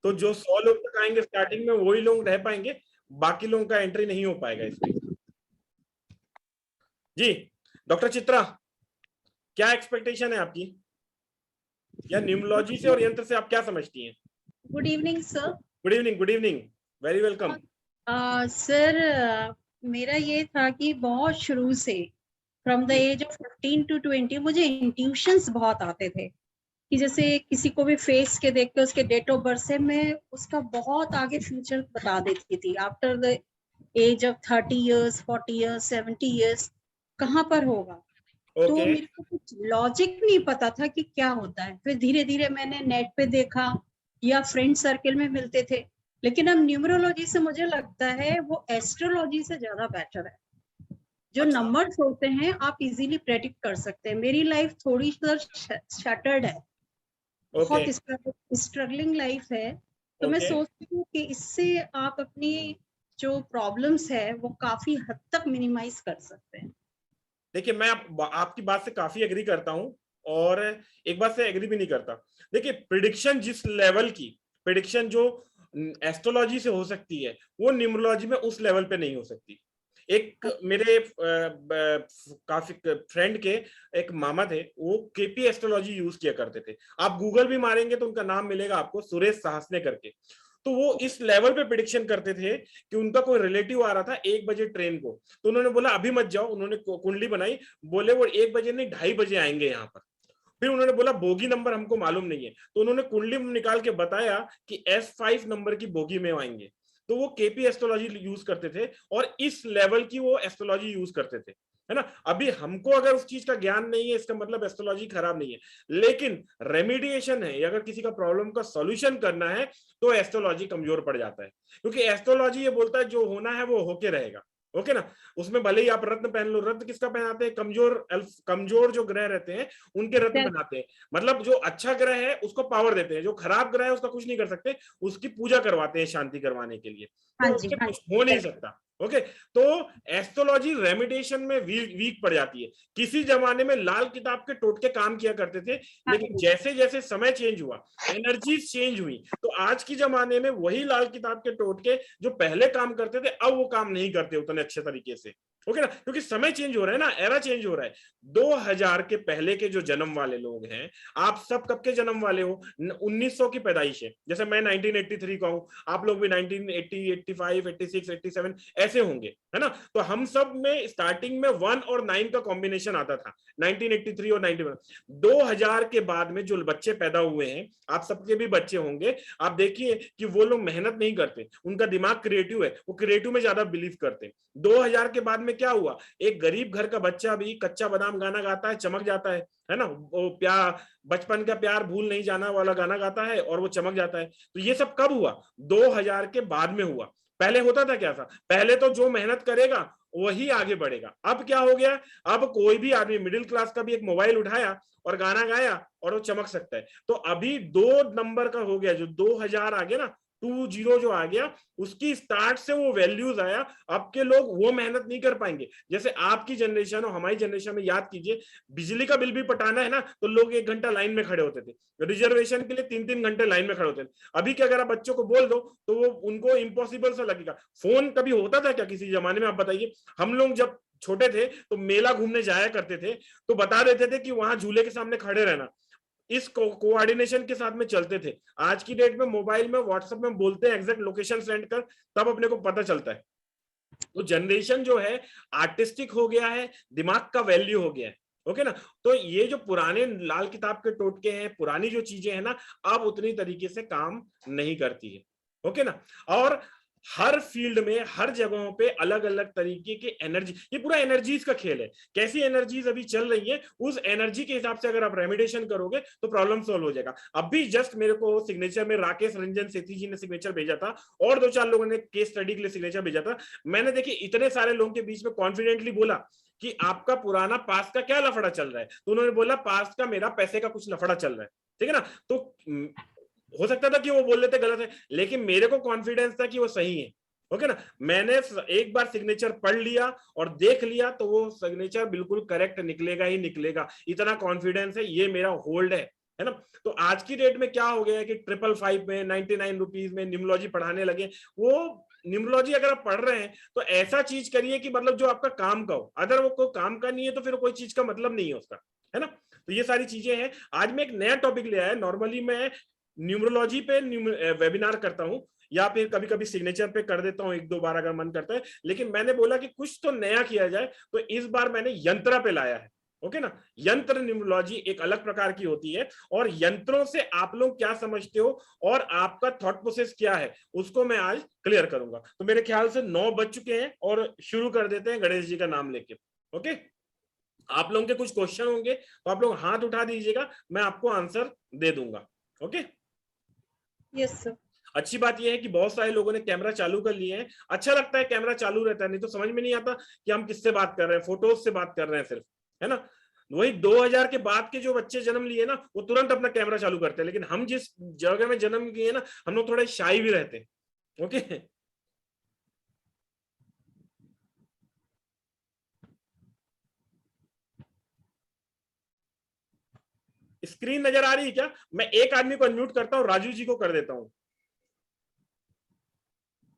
तो जो 100 लोग तक आएंगे स्टार्टिंग में वही लोग रह पाएंगे, बाकी लोगों का एंट्री नहीं हो पाएगा इसमें। जी डॉक्टर चित्रा, क्या एक्सपेक्टेशन है आपकी, या न्यूमरोलॉजी से और यंत्र से आप क्या समझती हैं? Good evening sir. Good evening, good evening, very welcome. Sir मेरा ये था कि बहुत शुरू से from the age of 15 to 20 मुझे इंट्यूशंस बहुत आते थे कि जैसे किसी को भी फेस के देख के उसके डेट ऑफ बर्थ से मैं उसका बहुत आगे फ्यूचर बता देती थी। After the age of 30 years 40 years 70 years कहाँ पर होगा। तो ओके। मेरे को कुछ लॉजिक नहीं पता था कि क्या होता है। फिर धीरे धीरे मैंने नेट पे देखा या फ्रेंड सर्कल में मिलते थे, लेकिन अब न्यूमरोलॉजी से मुझे लगता है वो एस्ट्रोलॉजी से ज्यादा बेटर है। जो अच्छा। नंबर्स होते हैं आप इजीली प्रेडिक्ट कर सकते हैं। मेरी लाइफ थोड़ी शटर्ड है, ओके। बहुत स्ट्रगलिंग लाइफ है। तो मैं ओके। सोचती हूँ कि इससे आप अपनी जो प्रॉब्लम्स है वो काफी हद तक मिनिमाइज कर सकते हैं। देखिए मैं आपकी बात से काफी एग्री करता हूं, और एक बात से एग्री भी नहीं करता। देखिए प्रिडिक्शन जिस लेवल की प्रिडिक्शन जो एस्ट्रोलॉजी से हो सकती है, वो न्यूमरोलॉजी में उस लेवल पे नहीं हो सकती। एक मेरे काफी फ्रेंड के एक मामा थे, वो केपी एस्ट्रोलॉजी यूज किया करते थे। आप गूगल भी मारेंगे तो उनका नाम मिलेगा आपको, सुरेश साहसने करके। तो वो इस लेवल पे प्रिडिक्शन करते थे कि उनका कोई रिलेटिव आ रहा था 1 बजे ट्रेन को, तो उन्होंने बोला अभी मत जाओ, उन्होंने कुंडली बनाई, बोले वो 1 बजे नहीं 2:30 बजे आएंगे यहाँ पर। फिर उन्होंने बोला बोगी नंबर हमको मालूम नहीं है, तो उन्होंने कुंडली निकाल के बताया कि S5 नंबर की बोगी में आएंगे। तो वो केपी एस्ट्रोलॉजी यूज करते थे, और इस लेवल की वो एस्ट्रोलॉजी यूज करते थे, है ना। अभी हमको अगर उस चीज का ज्ञान नहीं है, इसका मतलब एस्ट्रोलॉजी खराब नहीं है, लेकिन रेमिडिएशन है, अगर किसी का प्रॉब्लम का सॉल्यूशन करना है तो एस्ट्रोलॉजी कमजोर पड़ जाता है, क्योंकि एस्ट्रोलॉजी ये बोलता है जो होना है वो होके रहेगा। ओके ना। उसमें भले ही आप रत्न पहन लो, रत्न किसका पहनाते हैं? कमजोर जो ग्रह रहते हैं उनके रत्न पहनाते हैं। मतलब जो अच्छा ग्रह है उसको पावर देते हैं, जो खराब ग्रह है उसका कुछ नहीं कर सकते, उसकी पूजा करवाते हैं शांति करवाने के लिए, हाँ तो जी, उससे हाँ कुछ हो नहीं जी। सकता। ओके। तो एस्ट्रोलॉजी रेमिडेशन में वीक पड़ जाती है। किसी जमाने में लाल किताब के टोटके काम किया करते थे, हाँ लेकिन जी। जैसे जैसे समय चेंज हुआ, एनर्जीज चेंज हुई, तो आज की जमाने में वही लाल किताब के टोटके जो पहले काम करते थे अब वो काम नहीं करते उतने अच्छे तरीके से। ओके ना, क्योंकि समय चेंज हो रहा है ना, एरा चेंज हो रहा है। 2000 के पहले के जो जन्म वाले लोग हैं, आप सब कब के जन्म वाले हो? 1900 की पैदाइश है, जैसे मैं 1983 का हूं, आप लोग भी 1980 85 86 87 ऐसे होंगे, है ना। तो हम सब में स्टार्टिंग में 1 और 9 का कॉम्बिनेशन आता था, 1983 और 91। 2000 के बाद में जो बच्चे पैदा हुए हैं, आप सबके भी बच्चे होंगे, आप देखिए कि वो लोग मेहनत नहीं करते, उनका दिमाग क्रिएटिव है, वो क्रिएटिव में ज्यादा बिलीव करते हैं। 2000 के बाद में क्या हुआ? एक गरीब घर का बच्चा भी कच्चा बादाम गाना गाता है, चमक जाता है ना। वो प्यार, बचपन का प्यार भूल नहीं जाना वाला गाना गाता है और वो चमक जाता है। तो ये सब कब हुआ? 2000 के बाद में हुआ। पहले होता था क्या था? पहले तो जो मेहनत करेगा वही आगे बढ़ेगा। अब क्या हो गया? अब कोई भी आदमी मिडिल क्लास का भी एक मोबाइल उठाया और गाना गाया और वो चमक सकता है। तो अभी 2 नंबर का हो गया, जो 2000 आ गया ना, 20 जो आ गया, उसकी स्टार्ट से वो वैल्यूज आया। अब के लोग वो मेहनत नहीं कर पाएंगे। जैसे आपकी जनरेशन और हमारी जनरेशन में याद कीजिए, बिजली का बिल भी पटाना है ना, तो लोग 1 घंटा लाइन में खड़े होते थे, रिजर्वेशन के लिए 3-3 घंटे लाइन में खड़े होते थे। अभी क्या, अगर आप बच्चों को बोल दो तो वो उनको इम्पॉसिबल सा लगेगा। फोन कभी होता था क्या किसी जमाने में? आप बताइए। हम लोग जब छोटे थे तो मेला घूमने जाया करते थे, तो बता देते थे कि वहां झूले के सामने खड़े रहना, इस कोऑर्डिनेशन के साथ में चलते थे। आज की डेट में मोबाइल में व्हाट्सएप में बोलते हैं एग्जैक्ट लोकेशन सेंड कर, तब अपने को पता चलता है। तो जनरेशन जो है आर्टिस्टिक हो गया है, दिमाग का वैल्यू हो गया है। ओके ना। तो ये जो पुराने लाल किताब के टोटके हैं, पुरानी जो चीजें हैं ना, अब उतनी तरीके से काम नहीं करती है। ओके ना। और हर फील्ड में, हर जगहों पे अलग अलग तरीके की एनर्जी, ये पूरा एनर्जीज का खेल है। कैसी एनर्जीज अभी चल रही है, उस एनर्जी के हिसाब से अगर आप रेमिडेशन करोगे तो प्रॉब्लम सॉल्व हो जाएगा। अभी जस्ट मेरे को सिग्नेचर में राकेश रंजन सेठी जी ने सिग्नेचर भेजा था, और 2-4 लोगों ने केस स्टडी के लिए सिग्नेचर भेजा था। मैंने देखिए इतने सारे लोगों के बीच में कॉन्फिडेंटली बोला कि आपका पुराना पास्ट का क्या लफड़ा चल रहा है, तो उन्होंने बोला पास्ट का मेरा पैसे का कुछ लफड़ा चल रहा है। ठीक है ना। तो हो सकता था कि वो बोल लेते गलत है, लेकिन मेरे को कॉन्फिडेंस था कि वो सही है। ओके ना। मैंने एक बार सिग्नेचर पढ़ लिया और देख लिया तो वो सिग्नेचर बिल्कुल करेक्ट निकलेगा ही निकलेगा, इतना कॉन्फिडेंस है, ये मेरा होल्ड है। है ना। तो आज की डेट में क्या हो गया है कि 555 में 99 रुपीज में न्यूमरोलॉजी पढ़ाने लगे। वो न्यूमरोलॉजी अगर आप पढ़ रहे हैं तो ऐसा चीज करिए कि मतलब जो आपका काम का हो, अगर वो कोई काम का नहीं है तो फिर कोई चीज का मतलब नहीं है उसका, है ना। तो ये सारी चीजें हैं। आज मैं एक नया टॉपिक ले आया। नॉर्मली मैं न्यूमरोलॉजी पे वेबिनार करता हूँ या फिर कभी कभी सिग्नेचर पे कर देता हूँ एक दो बार अगर मन करता है, लेकिन मैंने बोला कि कुछ तो नया किया जाए, तो इस बार मैंने यंत्रा पे लाया है। ओके ना। यंत्र न्यूमरोलॉजी एक अलग प्रकार की होती है, और यंत्रों से आप लोग क्या समझते हो और आपका थॉट प्रोसेस क्या है उसको मैं आज क्लियर करूंगा। तो मेरे ख्याल से 9 बज चुके हैं और शुरू कर देते हैं गणेश जी का नाम लेके। ओके, आप लोगों के कुछ क्वेश्चन होंगे तो आप लोग हाथ उठा दीजिएगा, मैं आपको आंसर दे दूंगा। Okay, yes sir. अच्छी बात यह है कि बहुत सारे लोगों ने कैमरा चालू कर लिए हैं। अच्छा लगता है कैमरा चालू रहता है, नहीं तो समझ में नहीं आता कि हम किससे बात कर रहे हैं, फोटोज से बात कर रहे हैं सिर्फ, है ना। वही 2000 के बाद के जो बच्चे जन्म लिए ना वो तुरंत अपना कैमरा चालू करते हैं, लेकिन हम जिस जगह में जन्म लिए ना हम लोग थोड़े शाई भी रहते हैं। ओके, स्क्रीन नजर आ रही है क्या? मैं एक आदमी को अनम्यूट करता हूँ, राजू जी को कर देता हूँ।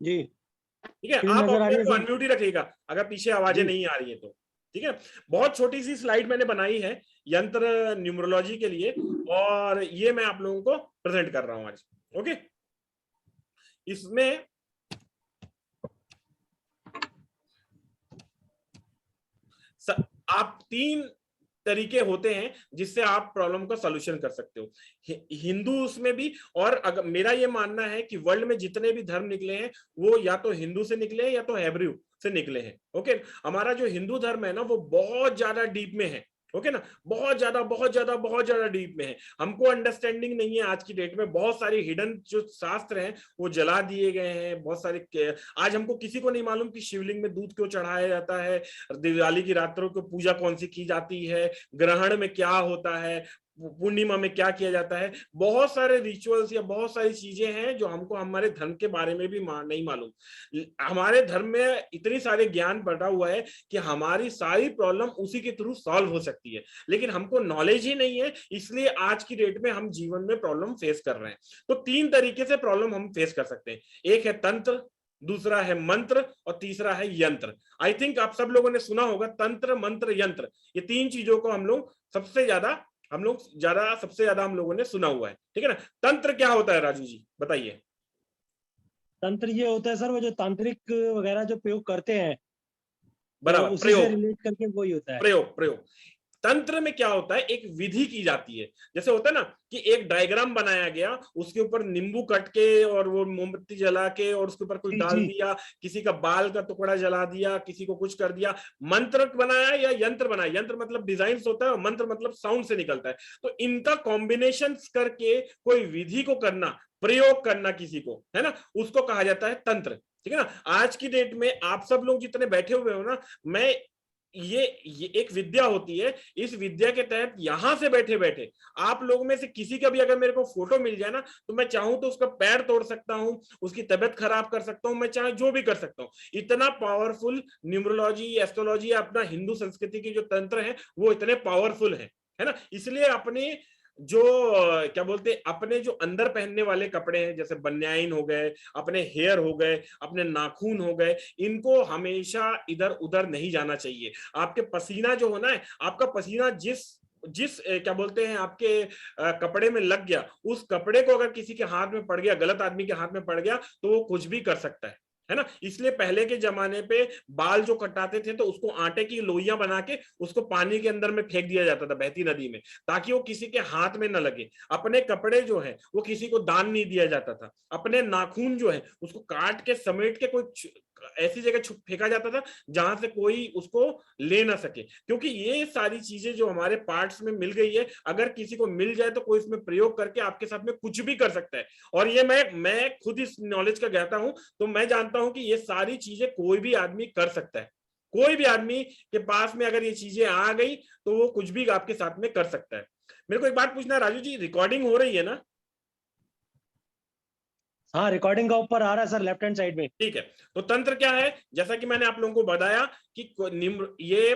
जी ठीक है, स्क्रीन आप नजर आ रही अपने है को सर। अनम्यूट ही रखिएगा अगर पीछे आवाजें जी नहीं आ रही है तो। ठीक है, बहुत छोटी सी स्लाइड मैंने बनाई है यंत्र न्यूमरोलॉजी के लिए, और ये मैं आप लोगों को प्रेजेंट कर रहा हूं आज। ओके, इसमें आप 3 तरीके होते हैं जिससे आप प्रॉब्लम का सॉल्यूशन कर सकते हो। हिंदू उसमें भी, और अगर मेरा ये मानना है कि वर्ल्ड में जितने भी धर्म निकले हैं वो या तो हिंदू से निकले हैं या तो हेब्रू से निकले हैं। ओके, हमारा जो हिंदू धर्म है ना वो बहुत ज्यादा डीप में है। ओके ना, बहुत ज्यादा बहुत ज्यादा बहुत ज्यादा डीप में है। हमको अंडरस्टैंडिंग नहीं है आज की डेट में। बहुत सारी हिडन जो शास्त्र हैं वो जला दिए गए हैं। बहुत सारे आज हमको किसी को नहीं मालूम कि शिवलिंग में दूध क्यों चढ़ाया जाता है, दिवाली की रात्रों को पूजा कौन सी की जाती है, ग्रहण में क्या होता है, पूर्णिमा में क्या किया जाता है। बहुत सारे रिचुअल्स या बहुत सारी चीजें हैं जो हमको हमारे धर्म के बारे में भी नहीं मालूम। हमारे धर्म में इतनी सारे ज्ञान बढ़ा हुआ है कि हमारी सारी प्रॉब्लम उसी के थ्रू सॉल्व हो सकती है, लेकिन हमको नॉलेज ही नहीं है, इसलिए आज की डेट में हम जीवन में प्रॉब्लम फेस कर रहे हैं। तो 3 तरीके से प्रॉब्लम हम फेस कर सकते हैं। एक है तंत्र, दूसरा है मंत्र, और तीसरा है यंत्र। आई थिंक आप सब लोगों ने सुना होगा तंत्र मंत्र यंत्र, ये 3 चीजों को हम लोग सबसे ज्यादा हम लोगों ने सुना हुआ है। ठीक है ना। तंत्र क्या होता है राजू जी बताइए। तंत्र ये होता है सर, वो जो तांत्रिक वगैरह जो प्रयोग करते हैं, तो बराबर, उसी से प्रयोग रिलेट करके वही होता है। प्रयोग प्रयोग तंत्र में क्या होता है, एक विधि की जाती है। जैसे होता है ना कि एक डायग्राम बनाया गया, उसके ऊपर नींबू कट के और वो मोमबत्ती जला के और उसके ऊपर कुछ जी डाल जी दिया, किसी का बाल का टुकड़ा जला दिया, किसी को कुछ कर दिया। मंत्र बनाया या यंत्र बनाया, यंत्र मतलब डिजाइन होता है और मंत्र मतलब साउंड से निकलता है। तो इनका कॉम्बिनेशन करके कोई विधि को करना, प्रयोग करना किसी को, है ना, उसको कहा जाता है तंत्र। ठीक है ना। आज की डेट में आप सब लोग जितने बैठे हुए हो ना, मैं ये एक विद्या होती है। इस विद्या के तहत यहां से बैठे बैठे आप लोगों में से किसी का भी अगर मेरे को फोटो मिल जाए ना, तो मैं चाहूं तो उसका पैर तोड़ सकता हूं, उसकी तबीयत खराब कर सकता हूं, मैं चाहे जो भी कर सकता हूं। इतना पावरफुल न्यूमरोलॉजी, एस्ट्रोलॉजी, अपना हिंदू संस्कृति के जो तंत्र है वो इतने पावरफुल है ना। इसलिए अपने जो क्या बोलते हैं, अपने जो अंदर पहनने वाले कपड़े हैं, जैसे बनियान हो गए, अपने हेयर हो गए, अपने नाखून हो गए, इनको हमेशा इधर उधर नहीं जाना चाहिए। आपके पसीना जो होना है, आपका पसीना जिस जिस क्या बोलते हैं आपके कपड़े में लग गया, उस कपड़े को अगर किसी के हाथ में पड़ गया, गलत आदमी के हाथ में पड़ गया, तो वो कुछ भी कर सकता है ना। इसलिए पहले के जमाने पे बाल जो कटाते थे तो उसको आटे की लोइयां बना के उसको पानी के अंदर में फेंक दिया जाता था, बहती नदी में, ताकि वो किसी के हाथ में न लगे। अपने कपड़े जो है वो किसी को दान नहीं दिया जाता था। अपने नाखून जो है उसको काट के समेट के कोई ऐसी जगह फेंका जाता था जहां से कोई उसको ले ना सके, क्योंकि ये सारी चीजें जो हमारे पार्ट्स में मिल गई है, अगर किसी को मिल जाए तो कोई इसमें प्रयोग करके आपके साथ में कुछ भी कर सकता है। और ये मैं खुद इस नॉलेज का ज्ञाता हूं, तो मैं जानता हूं कि ये सारी चीजें कोई भी आदमी कर सकता है। कोई भी आदमी के पास में अगर ये चीजें आ गई तो वो कुछ भी आपके साथ में कर सकता है। मेरे को एक बात पूछना है राजू जी, रिकॉर्डिंग हो रही है ना? हाँ रिकॉर्डिंग का ऊपर आ रहा है सर, लेफ्ट हैंड साइड में। ठीक है। तो तंत्र क्या है, जैसा कि मैंने आप लोगों को बताया कि ये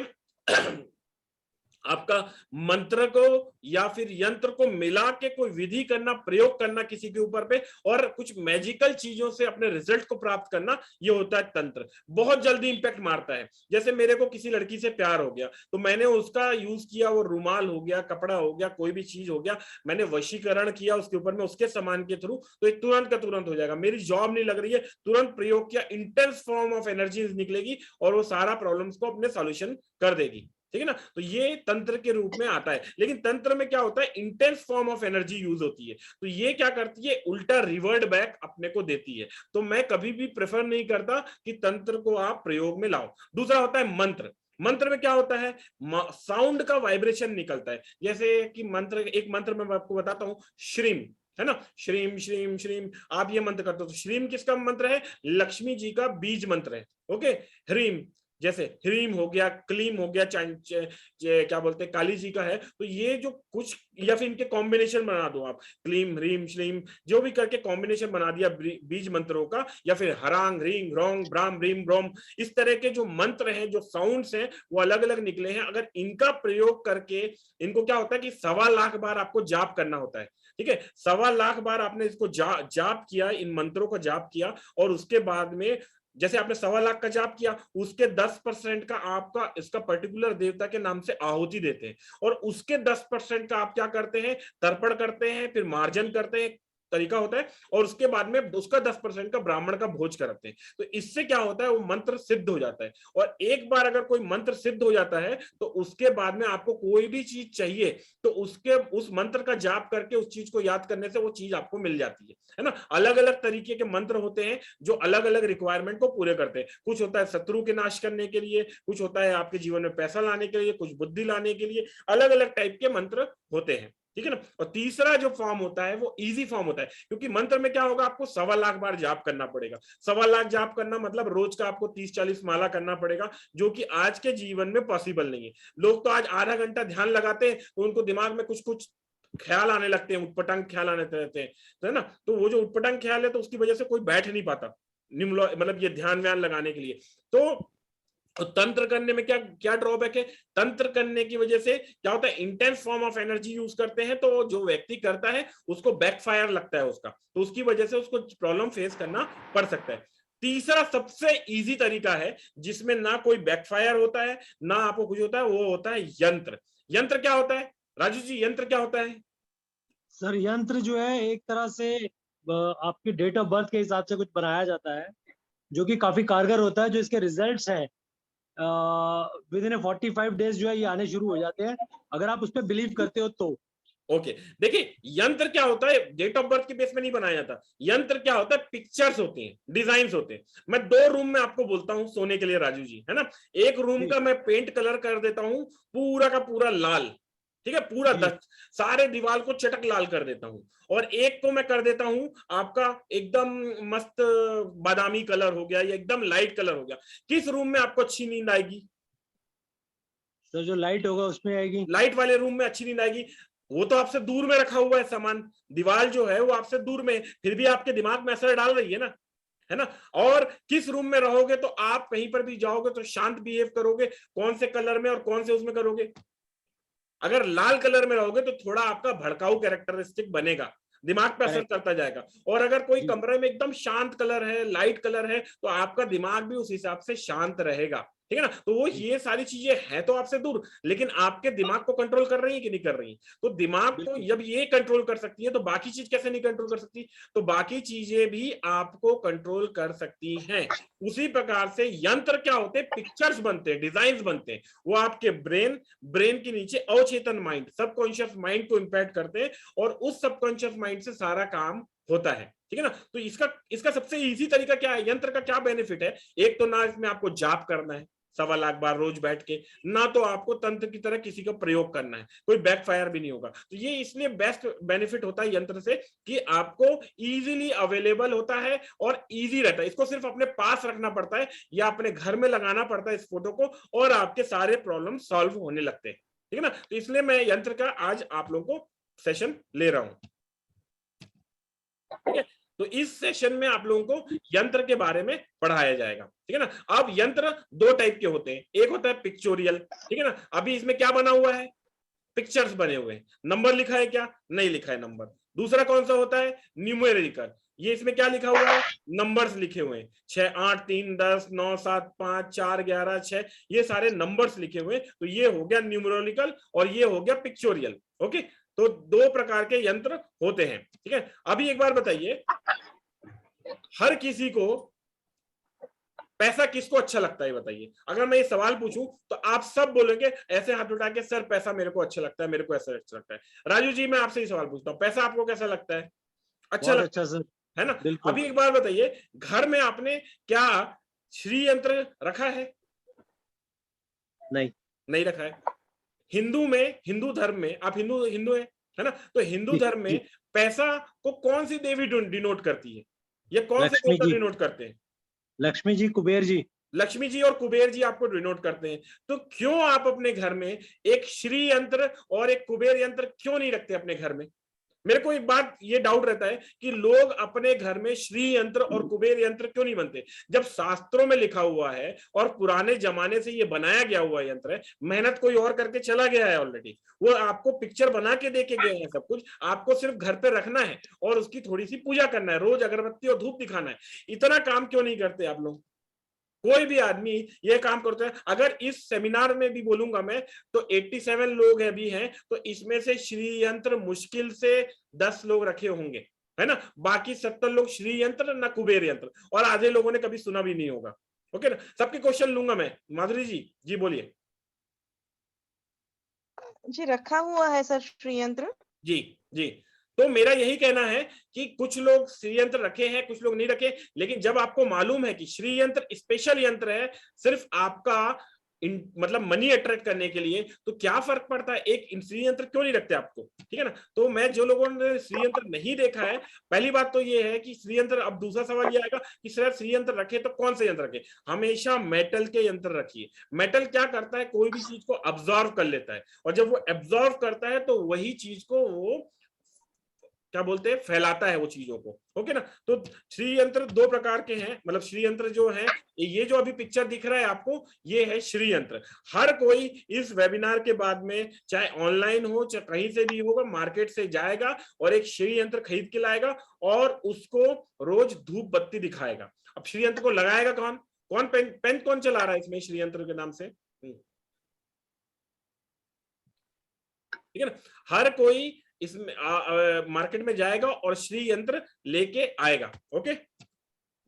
आपका मंत्र को या फिर यंत्र को मिला के कोई विधि करना, प्रयोग करना किसी के ऊपर पे, और कुछ मैजिकल चीजों से अपने रिजल्ट को प्राप्त करना, ये होता है तंत्र। बहुत जल्दी इंपैक्ट मारता है। जैसे मेरे को किसी लड़की से प्यार हो गया, तो मैंने उसका यूज किया, वो रुमाल हो गया, कपड़ा हो गया, कोई भी चीज हो गया, मैंने वशीकरण किया उसके ऊपर में, उसके सामान के थ्रू, तो एक तुरंत का तुरंत हो जाएगा। मेरी जॉब नहीं लग रही है, तुरंत प्रयोग किया, इंटेंस फॉर्म ऑफ एनर्जी निकलेगी और वो सारा प्रॉब्लम्स को अपने सॉल्यूशन कर देगी। ठीक है ना। तो ये तंत्र के रूप में आता है। लेकिन तंत्र में क्या होता है, intense form of energy use होती है, तो ये क्या करती है, उल्टा रिवर्ट बैक अपने को देती है। तो मैं कभी भी प्रेफर नहीं करता कि तंत्र को आप प्रयोग में लाओ। दूसरा होता है मंत्र। मंत्र में क्या होता है, साउंड का वाइब्रेशन निकलता है। जैसे कि मंत्र, एक मंत्र मैं आपको बताता हूं, श्रीम, है ना, श्रीम श्रीम श्रीम, आप ये मंत्र करते हो तो श्रीम किसका मंत्र है, लक्ष्मी जी का बीज मंत्र है। ओके, ह्रीम, जैसे ह्रीम हो गया, क्लीम हो गया, क्या बोलते हैं, काली जी का है। तो ये जो कुछ, या फिर इनके कॉम्बिनेशन बना दो आप, क्लीम ह्रीम श्रीम, जो भी करके कॉम्बिनेशन बना दिया बीज मंत्रों का, या फिर हरांग ह्रींग रोंग ब्राम ह्रीम ब्रोम, इस तरह के जो मंत्र हैं, जो साउंड्स हैं, वो अलग अलग निकले हैं। अगर इनका प्रयोग करके, इनको क्या होता है कि 1.25 लाख बार आपको जाप करना होता है। ठीक है, 1.25 लाख बार आपने इसको जाप किया, इन मंत्रों को जाप किया, और उसके बाद में जैसे आपने 1.25 लाख का जाप किया, उसके 10% का आपका इसका पर्टिकुलर देवता के नाम से आहुति देते हैं, और उसके 10% का आप क्या करते हैं, तर्पण करते हैं, फिर मार्जन करते हैं, तरीका होता है, और उसके बाद में उसका 10% का ब्राह्मण का भोज करते हैं। तो इससे क्या होता है, वो मंत्र सिद्ध हो जाता है। और एक बार अगर कोई मंत्र सिद्ध हो जाता है, तो उसके बाद में आपको कोई भी चीज चाहिए, तो उसके उस मंत्र का जाप करके उस चीज को याद करने से वो चीज आपको मिल जाती है ना। अलग अलग तरीके के मंत्र होते हैं जो अलग अलग रिक्वायरमेंट को पूरे करते हैं। कुछ होता है शत्रु के नाश करने के लिए, कुछ होता है आपके जीवन में पैसा लाने के लिए, कुछ बुद्धि लाने के लिए, अलग अलग टाइप के मंत्र होते हैं। ठीक है ना। और तीसरा जो फॉर्म होता है वो इजी फॉर्म होता है, क्योंकि मंत्र में क्या होगा, आपको 1.25 लाख बार जाप करना पड़ेगा। 1.25 लाख जाप करना मतलब रोज का आपको 30-40 माला करना पड़ेगा, जो कि आज के जीवन में पॉसिबल नहीं है। लोग तो आज आधा घंटा ध्यान लगाते हैं तो उनको दिमाग में कुछ कुछ ख्याल आने लगते हैं, उटपटांग ख्याल आने रहते हैं, तो है ना। तो वो जो उटपटांग ख्याल है, तो उसकी वजह से कोई बैठ नहीं पाता मतलब ये ध्यान व्यान लगाने के लिए। तो तंत्र करने में क्या क्या ड्रॉबैक है, तंत्र करने की वजह से क्या होता है, intense form of energy use करते हैं, तो जो व्यक्ति करता है उसको बैकफायर लगता है उसका, तो उसकी वजह से उसको प्रॉब्लम फेस करना पड़ सकता है। तीसरा सबसे इजी तरीका है, जिसमें ना कोई बैकफायर होता है, ना आपको कुछ होता है, वो होता है यंत्र। यंत्र क्या होता है राजू जी, यंत्र क्या होता है? सर यंत्र जो है एक तरह से आपकी डेट ऑफ बर्थ के हिसाब से कुछ बनाया जाता है, जो कि काफी कारगर होता है। जो इसके रिजल्ट्स हैं विद इन 45 डेज जो है ये आने शुरू हो जाते हैं, अगर आप उस पर बिलीव करते हो तो। ओके, देखिए यंत्र क्या होता है, डेट ऑफ बर्थ के बेस में नहीं बनाया जाता। यंत्र क्या होता है, पिक्चर्स होती हैं, डिजाइन्स होते हैं। मैं 2 रूम में आपको बोलता हूं सोने के लिए राजू जी, है ना। एक रूम का मैं पेंट कलर कर देता हूं पूरा का पूरा लाल, ठीक है, पूरा 10 सारे दीवार को चटक लाल कर देता हूं, और एक को मैं कर देता हूं आपका एकदम मस्त बादामी कलर हो गया, या एकदम लाइट कलर हो गया। किस रूम में आपको अच्छी नींद आएगी? सर जो लाइट होगा उसमें आएगी। लाइट वाले रूम में अच्छी नींद आएगी। वो तो आपसे दूर में रखा हुआ है सामान, दीवार जो है वो आपसे दूर में, फिर भी आपके दिमाग में असर डाल रही है ना। और किस रूम में रहोगे तो आप कहीं पर भी जाओगे तो शांत बिहेव करोगे, कौन से कलर में और कौन से उसमें करोगे? अगर लाल कलर में रहोगे तो थोड़ा आपका भड़काऊ कैरेक्टरिस्टिक बनेगा, दिमाग पे असर करता जाएगा। और अगर कोई कमरे में एकदम शांत कलर है, लाइट कलर है, तो आपका दिमाग भी उस हिसाब से शांत रहेगा। ठीक है ना। तो वो ये सारी चीजें हैं तो आपसे दूर, लेकिन आपके दिमाग को कंट्रोल कर रही है कि नहीं कर रही? तो दिमाग को जब ये कंट्रोल कर सकती है, तो बाकी चीज कैसे नहीं कंट्रोल कर सकती? तो बाकी चीजें भी आपको कंट्रोल कर सकती हैं। उसी प्रकार से यंत्र क्या होते हैं, पिक्चर्स बनते हैं, डिजाइन बनते हैं, वो आपके ब्रेन के नीचे अवचेतन माइंड, सबकॉन्शियस माइंड को इंपैक्ट करते हैं, और उस सबकॉन्शियस माइंड से सारा काम होता है। ठीक है ना। तो इसका सबसे इजी तरीका क्या है, यंत्र का क्या बेनिफिट है? एक तो ना इसमें आपको जाप करना है 1.25 लाख बार रोज बैठ के, ना तो आपको तंत्र की तरह किसी का प्रयोग करना है, कोई बैकफायर भी नहीं होगा। तो ये इसलिए बेस्ट बेनिफिट होता है यंत्र से कि आपको इजीली अवेलेबल होता है और इजी रहता है। इसको सिर्फ अपने पास रखना पड़ता है या अपने घर में लगाना पड़ता है इस फोटो को, और आपके सारे प्रॉब्लम सॉल्व होने लगते हैं। ठीक है ना। तो इसलिए मैं यंत्र का आज आप लोगों को सेशन ले रहा हूं। ठीक है। तो इस सेशन में आप लोगों को यंत्र के बारे में पढ़ाया जाएगा, ठीक है ना। अब यंत्र दो टाइप के होते हैं, एक होता है पिक्चोरियल, ठीक है ना। अभी इसमें क्या बना हुआ है, पिक्चर्स बने हुए हैं, नंबर लिखा है क्या, नहीं लिखा है नंबर। दूसरा कौन सा होता है, न्यूमेरिकल, ये इसमें क्या लिखा हुआ है, नंबर्स लिखे हुए हैं, 6 8 3 10 9 7 5 4 11 6, ये सारे नंबर्स लिखे हुए हैं। तो ये हो गया न्यूमेरिकल और ये हो गया पिक्चोरियल। ओके, तो दो प्रकार के यंत्र होते हैं, ठीक है। अभी एक बार बताइए, हर किसी को पैसा किसको अच्छा लगता है बताइए। अगर मैं ये सवाल पूछूं तो आप सब बोलेंगे ऐसे हाथ उठा के, सर पैसा मेरे को अच्छा लगता है, मेरे को ऐसा अच्छा लगता है। राजू जी, मैं आपसे ही सवाल पूछता हूँ, पैसा आपको कैसा लगता है, अच्छा लगता सर है ना। बिल्कुल। अभी एक बार बताइए, घर में आपने क्या श्री यंत्र रखा है, नहीं रखा है। हिंदू में, हिंदू धर्म में, आप हिंदू हिंदू है ना, तो हिंदू धर्म में पैसा को कौन सी देवी डिनोट करती है, ये कौन से लक्ष्मी देवता जी। डिनोट करते हैं, लक्ष्मी जी, कुबेर जी। लक्ष्मी जी और कुबेर जी आपको डिनोट करते हैं। तो क्यों आप अपने घर में एक श्री यंत्र और एक कुबेर यंत्र क्यों नहीं रखते अपने घर में। मेरे को एक बात ये डाउट रहता है कि लोग अपने घर में श्री यंत्र और कुबेर यंत्र क्यों नहीं बनते, जब शास्त्रों में लिखा हुआ है और पुराने जमाने से ये बनाया गया हुआ यंत्र है, मेहनत कोई और करके चला गया है ऑलरेडी, वो आपको पिक्चर बना के दे के गए हैं, सब कुछ आपको सिर्फ घर पे रखना है और उसकी थोड़ी सी पूजा करना है, रोज अगरबत्ती और धूप दिखाना है। इतना काम क्यों नहीं करते आप लोग, कोई भी आदमी ये काम करते हैं। अगर इस सेमिनार में भी बोलूंगा मैं तो 87 लोग भी हैं, तो इसमें से श्री यंत्र मुश्किल से 10 लोग रखे होंगे, है ना। बाकी 70 लोग श्री यंत्र ना कुबेर यंत्र, और आधे लोगों ने कभी सुना भी नहीं होगा। ओके ना, सबके क्वेश्चन लूंगा मैं। माधुरी जी बोलिए। जी रखा हुआ है सर श्री यंत्र। जी, तो मेरा यही कहना है कि कुछ लोग श्री यंत्र रखे हैं, कुछ लोग नहीं रखे, लेकिन जब आपको मालूम है कि श्री यंत्र स्पेशल यंत्र है सिर्फ आपका मतलब मनी अट्रैक्ट करने के लिए, तो क्या फर्क पड़ता है, एक श्री यंत्र क्यों नहीं रखते आपको, ठीक है ना। तो मैं जो लोगों ने श्री यंत्र नहीं देखा है, पहली बात तो ये है कि श्री यंत्र, अब दूसरा सवाल ये आएगा कि सर श्री यंत्र रखे तो कौन से यंत्र रखे, हमेशा मेटल के यंत्र रखिए। मेटल क्या करता है, कोई भी चीज को अब्जॉर्व कर लेता है, और जब वो एब्जॉर्व करता है तो वही चीज को वो क्या बोलते हैं, फैलाता है वो चीजों को। ओके ना, तो श्री यंत्र दो प्रकार के हैं, मतलब श्री यंत्र जो है, ये जो अभी पिक्चर दिख रहा है आपको, ये है श्री यंत्र। हर कोई इस वेबिनार के बाद में, चाहे ऑनलाइन हो चाहे कहीं से भी होगा, मार्केट से जाएगा और एक श्री यंत्र खरीद के लाएगा और उसको रोज धूप बत्ती दिखाएगा। अब श्री यंत्र को लगाएगा कौन, कौन पेन कौन चला रहा है इसमें श्री यंत्र के नाम से, ठीक है ना। हर कोई इसमें मार्केट में जाएगा और श्री यंत्र लेके आएगा। ओके,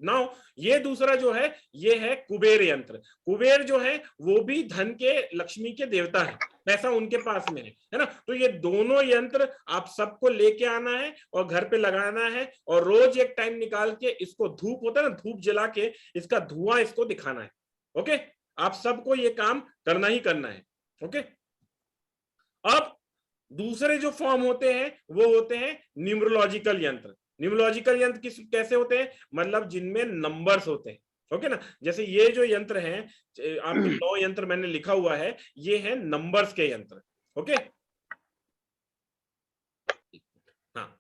नाउ ये दूसरा जो है ये है कुबेर यंत्र। कुबेर जो है वो भी धन के, लक्ष्मी के देवता है, पैसा उनके पास में है ना। तो ये दोनों यंत्र आप सबको लेके आना है और घर पे लगाना है, और रोज एक टाइम निकाल के इसको, धूप होता है ना, धूप जला के इसका धुआं इसको दिखाना है। ओके, आप सबको ये काम करना ही करना है। ओके, अब दूसरे जो फॉर्म होते हैं वो होते हैं न्यूमरोलॉजिकल यंत्र। न्यूमरोलॉजिकल यंत्र कैसे होते हैं, मतलब जिनमें नंबर्स होते हैं। ओके ना, जैसे ये जो यंत्र हैं आपके 9 यंत्र मैंने लिखा हुआ है, ये है नंबर्स के यंत्र। ओके, हाँ,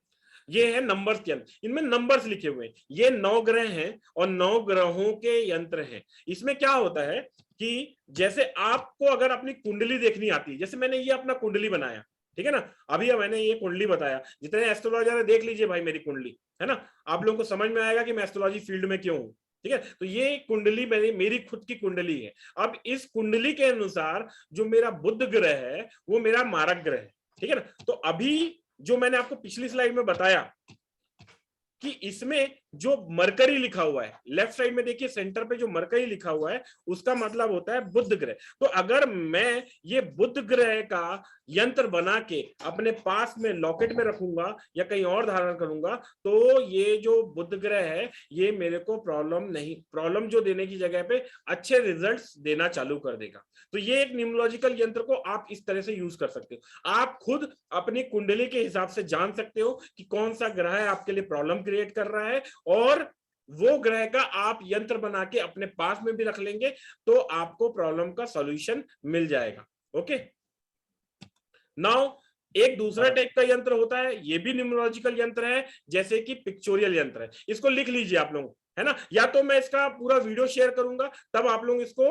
ये है नंबर्स के यंत्र, इनमें नंबर्स लिखे हुए हैं। ये 9 ग्रह हैं और 9 ग्रहों के यंत्र हैं। इसमें क्या होता है कि जैसे आपको अगर अपनी कुंडली देखनी आती है, जैसे मैंने ये अपना कुंडली बनाया, ठीक है ना, अभी मैंने ये कुंडली बताया, जितने एस्ट्रोलॉजर है देख लीजिए भाई मेरी कुंडली, है ना, आप लोगों को समझ में आएगा कि मैं एस्ट्रोलॉजी फील्ड में क्यों हूं, ठीक है। तो ये कुंडली मेरी खुद की कुंडली है। अब इस कुंडली के अनुसार जो मेरा बुध ग्रह है वो मेरा मारक ग्रह है, ठीक है ना। तो अभी जो मैंने आपको पिछली स्लाइड में बताया कि इसमें जो मरकरी लिखा हुआ है, लेफ्ट साइड में देखिए सेंटर पे जो मरकरी लिखा हुआ है, उसका मतलब होता है बुध ग्रह। तो अगर मैं ये बुध ग्रह का यंत्र बना के अपने पास में लॉकेट में रखूंगा या कहीं और धारण करूंगा, तो ये जो बुध ग्रह है ये मेरे को प्रॉब्लम जो देने की जगह पे अच्छे रिजल्ट्स देना चालू कर देगा। तो ये एक न्यूमरोलॉजिकल यंत्र को आप इस तरह से यूज कर सकते हो। आप खुद अपनी कुंडली के हिसाब से जान सकते हो कि कौन सा ग्रह आपके लिए प्रॉब्लम क्रिएट कर रहा है, और वो ग्रह का आप यंत्र बना के अपने पास में भी रख लेंगे तो आपको प्रॉब्लम का सॉल्यूशन मिल जाएगा। ओके, नाउ एक दूसरा टाइप का यंत्र होता है, ये भी न्यूमरोलॉजिकल यंत्र है, जैसे कि पिक्चोरियल यंत्र है। इसको लिख लीजिए आप लोग, है ना, या तो मैं इसका पूरा वीडियो शेयर करूंगा, तब आप लोग इसको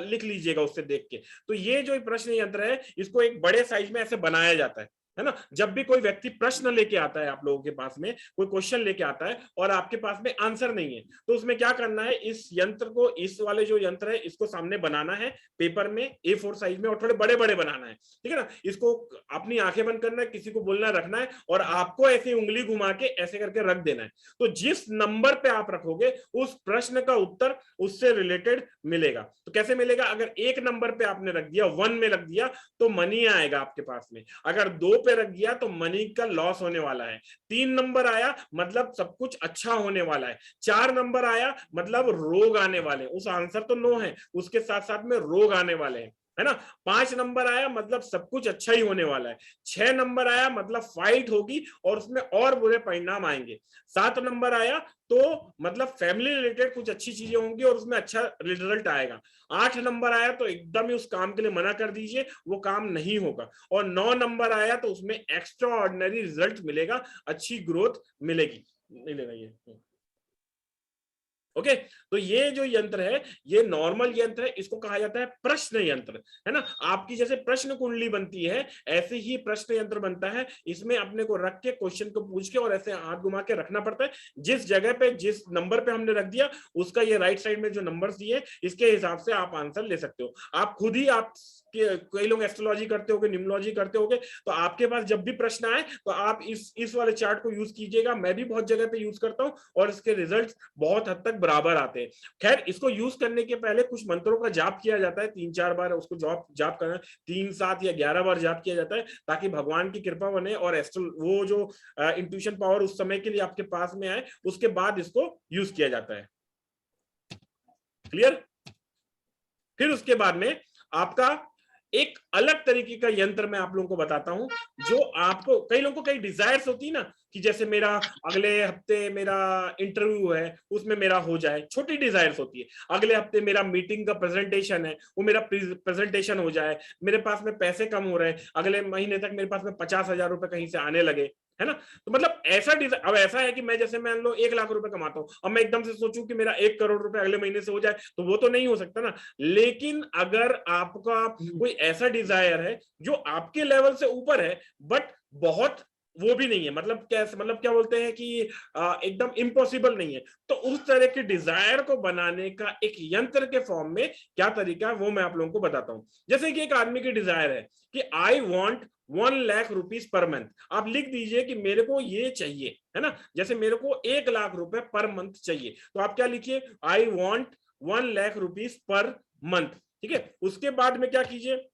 लिख लीजिएगा उससे देख के। तो ये जो प्रश्न यंत्र है, इसको एक बड़े साइज में ऐसे बनाया जाता है ना। जब भी कोई व्यक्ति प्रश्न लेके आता है आप लोगों के पास में, कोई क्वेश्चन लेके आता है और आपके पास में आंसर नहीं है, तो उसमें क्या करना है, इस यंत्र को, इस वाले जो यंत्र है, इसको सामने बनाना है पेपर में A4 साइज में, और थोड़े बड़े बड़े बनाना है, ठीक है ना। इसको अपनी आंखें बंद करना है, किसी को बोलना रखना है, और आपको ऐसे उंगली घुमा के ऐसे करके रख देना है। तो जिस नंबर पे आप रखोगे, उस प्रश्न का उत्तर उससे रिलेटेड मिलेगा। तो कैसे मिलेगा, अगर एक नंबर पे आपने रख दिया, 1 में रख दिया, तो मनी आएगा आपके पास में। अगर 2 पे रख दिया तो मनी का लॉस होने वाला है। 3 नंबर आया मतलब सब कुछ अच्छा होने वाला है। 4 नंबर आया मतलब रोग आने वाले, उस आंसर तो नो है, उसके साथ साथ में रोग आने वाले हैं, है ना। 5 नंबर आया मतलब सब कुछ अच्छा ही होने वाला है। 6 नंबर आया मतलब फाइट होगी और उसमें और बुरे परिणाम आएंगे। 7 नंबर आया तो मतलब फैमिली रिलेटेड कुछ अच्छी चीजें होंगी और उसमें अच्छा रिजल्ट आएगा। 8 नंबर आया तो एकदम ही उस काम के लिए मना कर दीजिए, वो काम नहीं होगा। और 9 नंबर आया तो उसमें एक्स्ट्रा ऑर्डिनरी रिजल्ट मिलेगा, अच्छी ग्रोथ मिलेगी। नहीं लेना ये, ओके। तो ये जो यंत्र है, ये नॉर्मल यंत्र है, इसको कहा जाता है प्रश्न यंत्र, है ना। आपकी जैसे प्रश्न कुंडली बनती है, ऐसे ही प्रश्न यंत्र बनता है। इसमें अपने को रख के क्वेश्चन को पूछ के और ऐसे हाथ घुमा के रखना पड़ता है। जिस जगह पे, जिस नंबर पे हमने रख दिया, उसका ये राइट साइड में जो नंबर्स दिए, इसके हिसाब से आप आंसर ले सकते हो। आप खुद ही, आप कई लोग एस्ट्रोलॉजी करते होगे, न्यूमरोलॉजी करते होगे, तो आपके पास जब भी प्रश्न आए तो आप इस वाले चार्ट को यूज कीजिएगा। मैं भी बहुत जगह पे यूज करता हूं और इसके रिजल्ट्स बहुत हद तक बराबर आते हैं। खैर, इसको यूज करने के पहले कुछ मंत्रों का जाप किया जाता है, 3-4 बार उसको जाप करना, 3, 7 या 11 बार जाप किया जाता है, ताकि भगवान की कृपा बने और वो जो इंट्यूशन पावर उस समय के लिए आपके पास में आए, उसके बाद इसको यूज किया जाता है। क्लियर। फिर उसके बाद में आपका एक अलग तरीके का यंत्र मैं आप लोगों को बताता हूं, जो आपको, कई लोगों को कई डिजायर्स होती है ना, कि जैसे मेरा अगले हफ्ते मेरा इंटरव्यू है, उसमें मेरा हो जाए, छोटी डिजायर्स होती है। अगले हफ्ते मेरा मीटिंग का प्रेजेंटेशन है, वो मेरा प्रेजेंटेशन हो जाए। मेरे पास में पैसे कम हो रहे हैं, अगले महीने तक मेरे पास में 50,000 रुपए कहीं से आने लगे, है ना। तो मतलब ऐसा अब ऐसा है कि मैं, जैसे मान लो 1 लाख रुपए कमाता हूं, अब मैं एकदम से सोचूं कि मेरा 1 करोड़ रुपए अगले महीने से हो जाए, तो वो तो नहीं हो सकता ना। लेकिन अगर आपका कोई ऐसा डिजायर है जो आपके लेवल से ऊपर है, बट बहुत वो भी नहीं है, मतलब क्या बोलते हैं कि एकदम इम्पॉसिबल नहीं है, तो उस तरह के डिजायर को बनाने का एक यंत्र के फॉर्म में क्या तरीका है, वो मैं आप लोगों को बताता हूं। जैसे कि एक आदमी की डिजायर है कि I want 1 lakh rupees per month. आप लिख दीजिए कि मेरे को ये चाहिए, है ना। जैसे मेरे को 1 लाख रुपए पर मंथ चाहिए, तो आप क्या लिखिए, I want 1 lakh rupees per month, ठीक है। उसके बाद में क्या कीजिए,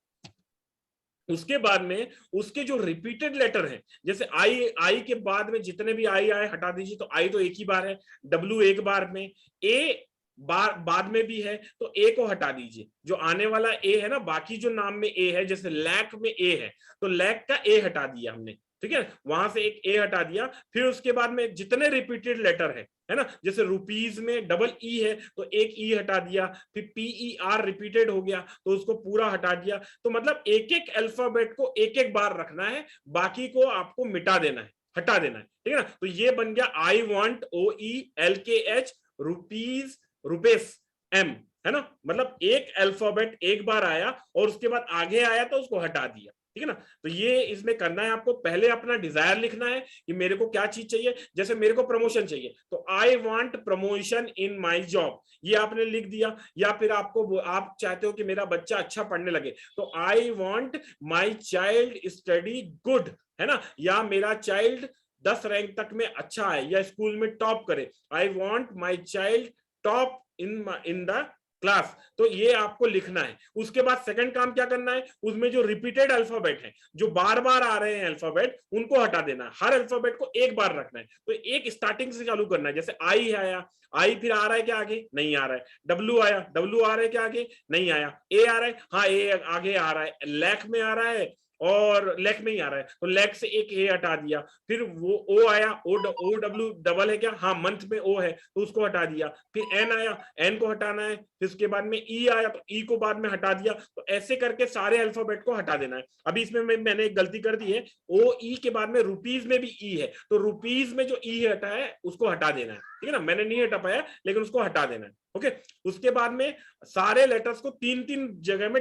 उसके बाद में उसके जो रिपीटेड लेटर हैं, जैसे आई के बाद में जितने भी आई आए हटा दीजिए, तो आई तो एक ही बार है, डब्ल्यू एक बार में, ए बाद में भी है, तो ए को हटा दीजिए। जो आने वाला ए है ना, बाकी जो नाम में ए है, जैसे लैक में ए है, तो लैक का ए हटा दिया हमने, ठीक है, वहां से एक ए हटा दिया। फिर उसके बाद में जितने रिपीटेड लेटर है ना, जैसे रुपीज में डबल ई है, तो एक ई हटा दिया। फिर PER रिपीटेड हो गया, तो उसको पूरा हटा दिया। तो मतलब एक एक अल्फाबेट को एक एक बार रखना है, बाकी को आपको मिटा देना है, हटा देना है, ठीक है ना। तो ये बन गया I want OELKH rupees rupees M, है ना। मतलब एक अल्फाबेट एक बार आया और उसके बाद आगे आया तो उसको हटा दिया, ठीक है ना। तो ये इसमें करना है आपको, पहले अपना डिजायर लिखना है कि मेरे को क्या चीज चाहिए। जैसे मेरे को प्रमोशन चाहिए, तो I want promotion in my job, ये आपने लिख दिया। या फिर आप चाहते हो कि मेरा बच्चा अच्छा पढ़ने लगे, तो I want my child study good, है ना। या मेरा चाइल्ड 10 रैंक तक में अच्छा है या स्कूल में टॉप करे, I want my child top in the class. तो ये आपको लिखना है। उसके बाद सेकंड काम क्या करना है, उसमें जो रिपीटेड अल्फाबेट है, जो बार बार आ रहे हैं अल्फाबेट, उनको हटा देना है। हर अल्फाबेट को एक बार रखना है। तो एक स्टार्टिंग से चालू करना है। जैसे आई आया, आई फिर आ रहा है क्या आगे, नहीं आ रहा है। डब्ल्यू आया, डब्ल्यू आ रहा है क्या आगे, नहीं आया। ए आ रहा है, हाँ ए आगे आ रहा है, लैख में आ रहा है, और लेक में ही आ रहा है, तो लेक से एक ए हटा दिया, फिर वो ओ आया, ओ डब्ल्यू डबल है क्या, हाँ मंथ में ओ है तो उसको हटा दिया, फिर एन आया, एन को हटाना है, फिर उसके बाद में ई आया तो ई को बाद में हटा दिया, तो ऐसे करके सारे अल्फाबेट को हटा देना है। अभी इसमें मैंने एक गलती कर दी है, ओ ई के बाद में रुपीज में भी ई है, तो रुपीज में जो ई हटा है उसको हटा देना है, ठीक है ना, मैंने नहीं हटा पाया लेकिन उसको हटा देना है। ओके, उसके बाद में सारे लेटर्स को तीन तीन जगह में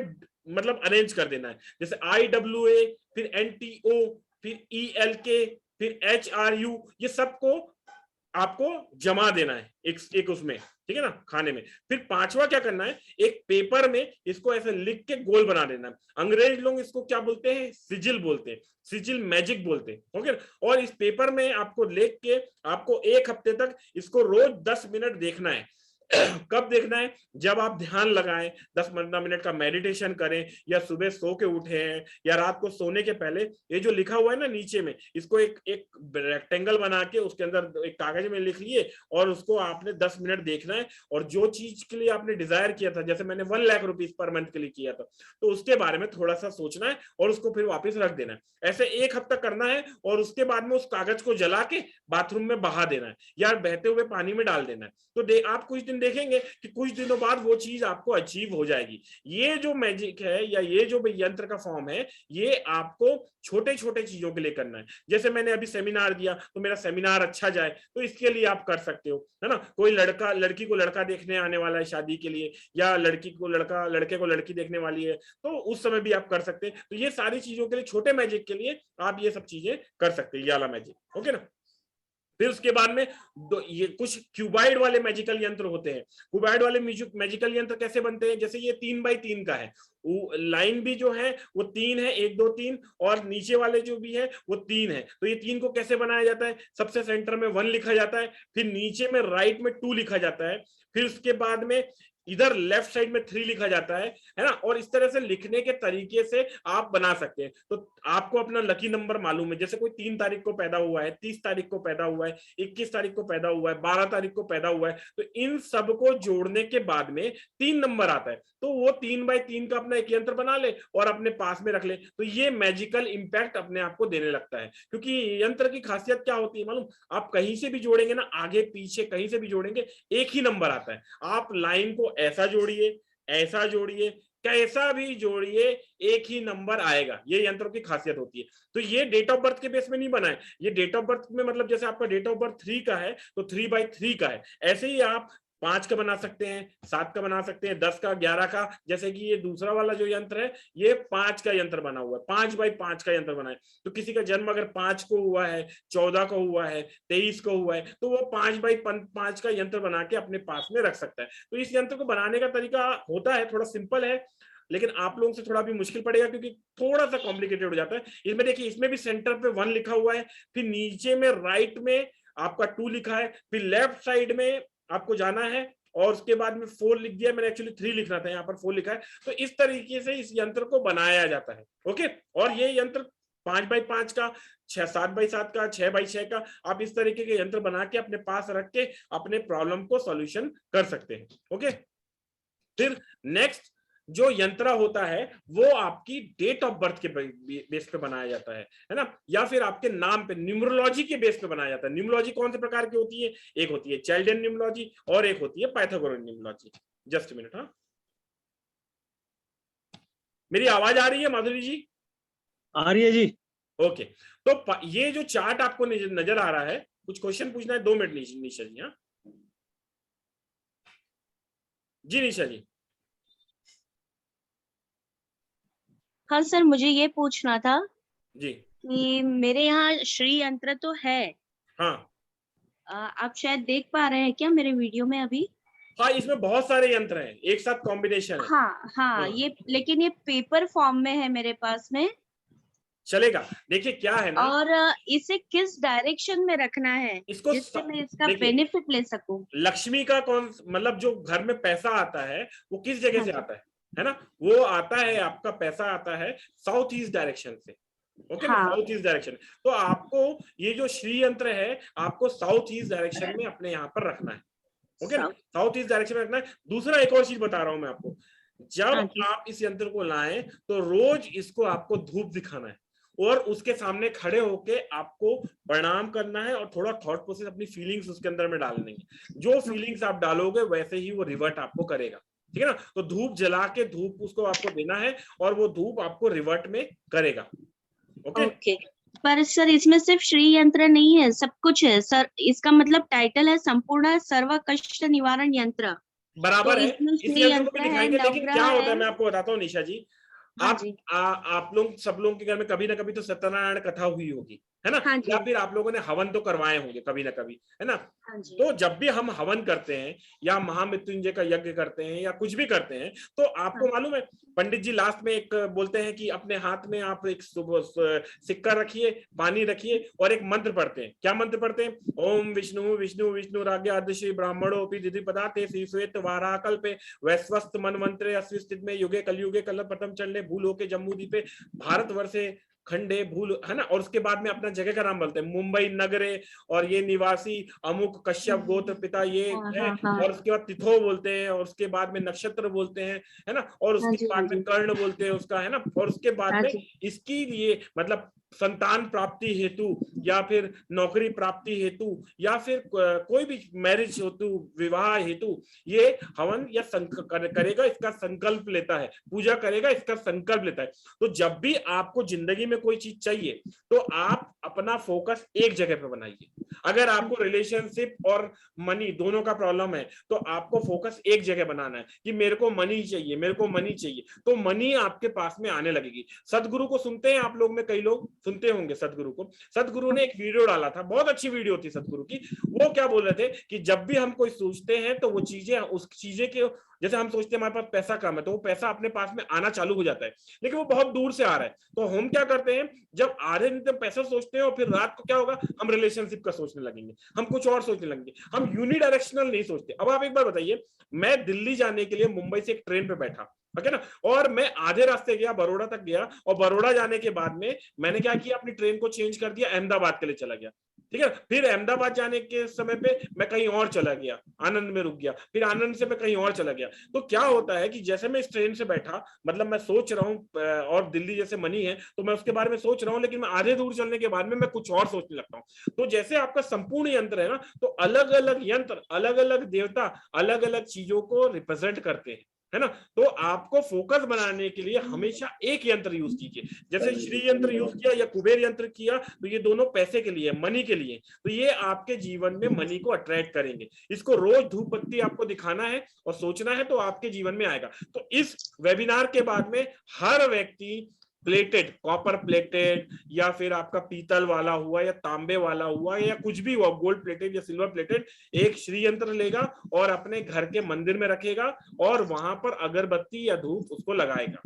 मतलब अरेंज कर देना है, जैसे IWA, फिर NTO, फिर ELK, फिर HRU, ये सबको आपको जमा देना है एक उसमें, ठीक है ना, खाने में। फिर पांचवा क्या करना है, एक पेपर में इसको ऐसे लिख के गोल बना देना है। अंग्रेज लोग इसको क्या बोलते हैं, सिजिल बोलते हैं, सिजिल मैजिक बोलते हैं। ओके, और इस पेपर में आपको लिख के आपको 1 हफ्ते तक इसको रोज 10 मिनट देखना है। कब देखना है, जब आप ध्यान लगाएं, 10-15 मिनट का मेडिटेशन करें, या सुबह सो के उठे हैं, या रात को सोने के पहले, ये जो लिखा हुआ है ना नीचे में, इसको एक रेक्टेंगल बना के उसके अंदर एक कागज में लिख लिए और उसको आपने 10 मिनट देखना है। और जो चीज के लिए आपने डिजायर किया था, जैसे मैंने 1 लाख रुपीज पर मंथ के लिए किया था, तो उसके बारे में थोड़ा सा सोचना है और उसको फिर वापस रख देना है। ऐसे 1 हफ्ता करना है और उसके बाद में उस कागज को जला के बाथरूम में बहा देना है या बहते हुए पानी में डाल देना है। तो आप कुछ दिन देखेंगे कि कुछ दिनों बाद वो चीज आपको अचीव हो जाएगी। ये जो मैजिक है या ये जो यंत्र का फॉर्म है, ये आपको छोटे छोटे चीजों के लिए करना है। जैसे मैंने अभी सेमिनार दिया तो मेरा सेमिनार अच्छा जाए, तो इसके लिए आप कर सकते हो, है ना। कोई लड़का लड़की को लड़का देखने आने वाला है शादी के लिए, या लड़की को लड़का, लड़के को लड़की देखने वाली है, तो उस समय भी आप कर सकते हैं। तो ये सारी चीजों के लिए, छोटे मैजिक के लिए आप ये सब चीजें कर सकते हैं, ये वाला मैजिक। ओके ना। फिर उसके बाद में ये कुछ क्यूबाइड वाले मैजिकल यंत्र होते हैं। क्यूबाइड वाले मैजिकल यंत्र कैसे बनते हैं, जैसे ये 3x3 का है, लाइन भी जो है वो 3 है, 1 2 3, और नीचे वाले जो भी है वो 3 है। तो ये 3 को कैसे बनाया जाता है, सबसे सेंटर में 1 लिखा जाता है, फिर नीचे में राइट में 2 लिखा जाता है, फिर उसके बाद में इधर लेफ्ट साइड में 3 लिखा जाता है ना। और इस तरह से लिखने के तरीके से आप बना सकते हैं। तो आपको अपना लकी नंबर मालूम है, जैसे कोई 3 तारीख को पैदा हुआ है, 30 तारीख को पैदा हुआ है, 21 तारीख को पैदा हुआ है, 12 तारीख को पैदा हुआ है, तो इन सबको जोड़ने के बाद में 3 नंबर आता है। तो वो 3x3 का अपना एक यंत्र बना ले और अपने पास में रख ले, तो ये मैजिकल इंपैक्ट अपने आप को देने लगता है। क्योंकि यंत्र की खासियत क्या होती है मालूम, आप कहीं से भी जोड़ेंगे ना, आगे पीछे कहीं से भी जोड़ेंगे, एक ही नंबर आता है। आप लाइन को ऐसा जोड़िए, ऐसा जोड़िए, कैसा भी जोड़िए, एक ही नंबर आएगा। ये यंत्रों की खासियत होती है। तो ये डेट ऑफ बर्थ के बेस में नहीं बना है, ये डेट ऑफ बर्थ में मतलब जैसे आपका डेट ऑफ बर्थ 3 का है तो 3x3 का है। ऐसे ही आप 5 का बना सकते हैं, 7 का बना सकते हैं, 10 का, 11 का। जैसे कि ये दूसरा वाला जो यंत्र है ये 5 का यंत्र बना हुआ है, 5x5 का यंत्र बना है। तो किसी का जन्म अगर 5 को हुआ है, 14 को हुआ है, 23 को हुआ है, तो वो 5x5 का यंत्र बना के अपने पास में रख सकता है। तो इस यंत्र को बनाने का तरीका होता है, थोड़ा सिंपल है, लेकिन आप लोगों से थोड़ा भी मुश्किल पड़ेगा क्योंकि थोड़ा सा कॉम्प्लिकेटेड हो जाता है। इसमें देखिए, इसमें भी सेंटर पे 1 लिखा हुआ है, फिर नीचे में राइट में आपका 2 लिखा है, फिर लेफ्ट साइड में आपको जाना है और उसके बाद में 4 लिख दिया, मैंने एक्चुअली 3 लिखना था, यहाँ पर 4 लिखा है। तो इस तरीके से इस यंत्र को बनाया जाता है। ओके, और ये यंत्र 5x5 का, 7x7 का, 6x6 का, आप इस तरीके के यंत्र बना के अपने पास रख के अपने प्रॉब्लम को सॉल्यूशन कर सकते हैं। ओके, फिर नेक्स्ट जो यंत्र होता है वो आपकी डेट ऑफ बर्थ के बेस पे बनाया जाता है ना, या फिर आपके नाम पे, न्यूमरोलॉजी के बेस पे बनाया जाता है। न्यूमरोलॉजी कौन से प्रकार की होती है, एक होती है चाइल्डियन न्यूमरोलॉजी और एक होती है पाइथागोरन न्यूमरोलॉजी। जस्ट मिनट, हाँ, मेरी आवाज आ रही है माधुरी जी? आ रही है जी। ओके, तो ये जो चार्ट आपको नजर आ रहा है, कुछ क्वेश्चन पूछना है, 2 मिनट निशा जी। हाँ जी, निशा जी। हाँ सर, मुझे ये पूछना था जी कि मेरे यहाँ श्री यंत्र तो है। हाँ, आप शायद देख पा रहे हैं क्या मेरे वीडियो में अभी? हाँ, इसमें बहुत सारे यंत्र हैं, एक साथ कॉम्बिनेशन है। हाँ हाँ, ये लेकिन ये पेपर फॉर्म में है मेरे पास में। चलेगा, देखिए क्या है ना, और इसे किस डायरेक्शन में रखना है इसको जिससे मैं इसका बेनिफिट ले सकूं? लक्ष्मी का कौन, मतलब जो घर में पैसा आता है वो किस जगह से आता है ना, वो आता है, आपका पैसा आता है साउथ ईस्ट डायरेक्शन से। Okay, south east direction. तो आपको ये जो श्री यंत्र है आपको साउथ ईस्ट डायरेक्शन में अपने यहाँ पर रखना है। ओके, साउथ ईस्ट डायरेक्शन में रखना है। दूसरा एक और चीज बता रहा हूं मैं आपको, जब आप इस यंत्र को लाएं तो रोज इसको आपको धूप दिखाना है और उसके सामने खड़े होके आपको प्रणाम करना है और थोड़ा थॉट प्रोसेस, अपनी फीलिंग्स उसके अंदर में डालनी है। जो फीलिंग्स आप डालोगे वैसे ही वो रिवर्ट आपको करेगा, ठीक है ना। तो धूप जला के धूप उसको आपको देना है और वो धूप आपको रिवर्ट में करेगा। ओके। पर सर इसमें सिर्फ श्री यंत्र नहीं है, सब कुछ है सर। इसका मतलब टाइटल है संपूर्ण सर्व कष्ट निवारण यंत्र। बराबर तो है, इसमें इस श्री यंत्र को भी यंत्र है, दिखाएंगे। लेकिन नवग्रह क्या होता है है। मैं आपको बताता हूँ निशा जी, हाँ आप जी। आप लोग सब लोगों के घर में कभी ना कभी तो सत्यनारायण कथा हुई होगी, है ना, हाँ जी। या फिर आप लोगों ने हवन तो करवाए होंगे कभी ना कभी, है ना। हाँ जी। तो जब भी हम हवन करते हैं या महामृत्युंजय का यज्ञ करते हैं या कुछ भी करते हैं, तो आपको मालूम है पंडित जी लास्ट में एक बोलते हैं कि अपने हाथ में आप एक सिक्का रखिए, पानी रखिए और एक मंत्र पढ़ते हैं। क्या मंत्र पढ़ते हैं? ओम विष्णु विष्णु विष्णु राज्ञादि ब्राह्मणोपि दिधि पदार्थे श्री श्वेत वारा कल्पे वैस्वस्त मनमंत्रे अस्विस्थित में युगे कलयुगे कल प्रथम चंडे भूलोके जम्बूद्वीपे भारतवर्षे खंडे भूल, है ना। और उसके बाद में अपना जगह का नाम बोलते हैं, मुंबई नगरे और ये निवासी अमुक कश्यप गोत्र पिता ये है। और उसके बाद तिथो बोलते हैं और उसके बाद में नक्षत्र बोलते हैं, है ना। और उसके बाद में कर्ण बोलते हैं उसका, है ना। और उसके बाद में इसकी लिए मतलब संतान प्राप्ति हेतु या फिर नौकरी प्राप्ति हेतु या फिर कोई भी मैरिज हेतु, विवाह हेतु ये हवन या करेगा, इसका संकल्प लेता है, पूजा करेगा, इसका संकल्प लेता है। तो जब भी आपको जिंदगी में कोई चीज चाहिए तो आप अपना फोकस एक जगह पे बनाइए। अगर आपको रिलेशनशिप और मनी दोनों का प्रॉब्लम है तो आपको फोकस एक जगह बनाना है कि मेरे को मनी चाहिए, मेरे को मनी चाहिए, तो मनी आपके पास में आने लगेगी। सदगुरु को सुनते हैं आप लोग में, कई लोग सुनते होंगे सदगुरु को। सदगुरु ने एक वीडियो डाला था, बहुत अच्छी वीडियो थी सदगुरु की। वो क्या बोल रहे थे कि जब भी हम कोई सोचते हैं तो वो चीजें, उस चीजें के, जैसे हम सोचते हैं हमारे पास पैसा कम है तो वो पैसा अपने पास में आना चालू हो जाता है, लेकिन वो बहुत दूर से आ रहा है। तो हम क्या करते हैं, जब आधे दिन तक पैसा सोचते हैं और फिर रात को क्या होगा, हम रिलेशनशिप का सोचने लगेंगे, हम कुछ और सोचने लगेंगे, हम यूनिडायरेक्शनल नहीं सोचते। अब आप एक बार बताइए, मैं दिल्ली जाने के लिए मुंबई से एक ट्रेन पे बैठा, ठीक है ना, और मैं आधे रास्ते गया, बड़ौदा तक गया, और बड़ौदा जाने के बाद में मैंने क्या किया, अपनी ट्रेन को चेंज कर दिया, अहमदाबाद के लिए चला गया, ठीक है। फिर अहमदाबाद जाने के समय पे मैं कहीं और चला गया, आनंद में रुक गया, फिर आनंद से मैं कहीं और चला गया। तो क्या होता है कि जैसे मैं इस ट्रेन से बैठा, मतलब मैं सोच रहा हूँ, और दिल्ली जैसे मनी है तो मैं उसके बारे में सोच रहा हूँ, लेकिन मैं आधे दूर चलने के बाद में मैं कुछ और सोचने लगता हूँ। तो जैसे आपका संपूर्ण यंत्र है ना, तो अलग अलग यंत्र, अलग अलग देवता अलग अलग चीजों को रिप्रेजेंट करते हैं, है ना। तो आपको फोकस बनाने के लिए हमेशा एक यंत्र यूज कीजिए। जैसे श्री यंत्र यूज किया या कुबेर यंत्र किया, तो ये दोनों पैसे के लिए, मनी के लिए, तो ये आपके जीवन में मनी को अट्रैक्ट करेंगे। इसको रोज धूप बत्ती आपको दिखाना है और सोचना है, तो आपके जीवन में आएगा। तो इस वेबिनार के बाद में हर व्यक्ति प्लेटेड, कॉपर प्लेटेड या फिर आपका पीतल वाला हुआ या तांबे वाला हुआ या कुछ भी हुआ, गोल्ड प्लेटेड या सिल्वर प्लेटेड, एक श्री यंत्र लेगा और अपने घर के मंदिर में रखेगा और वहां पर अगरबत्ती या धूप उसको लगाएगा,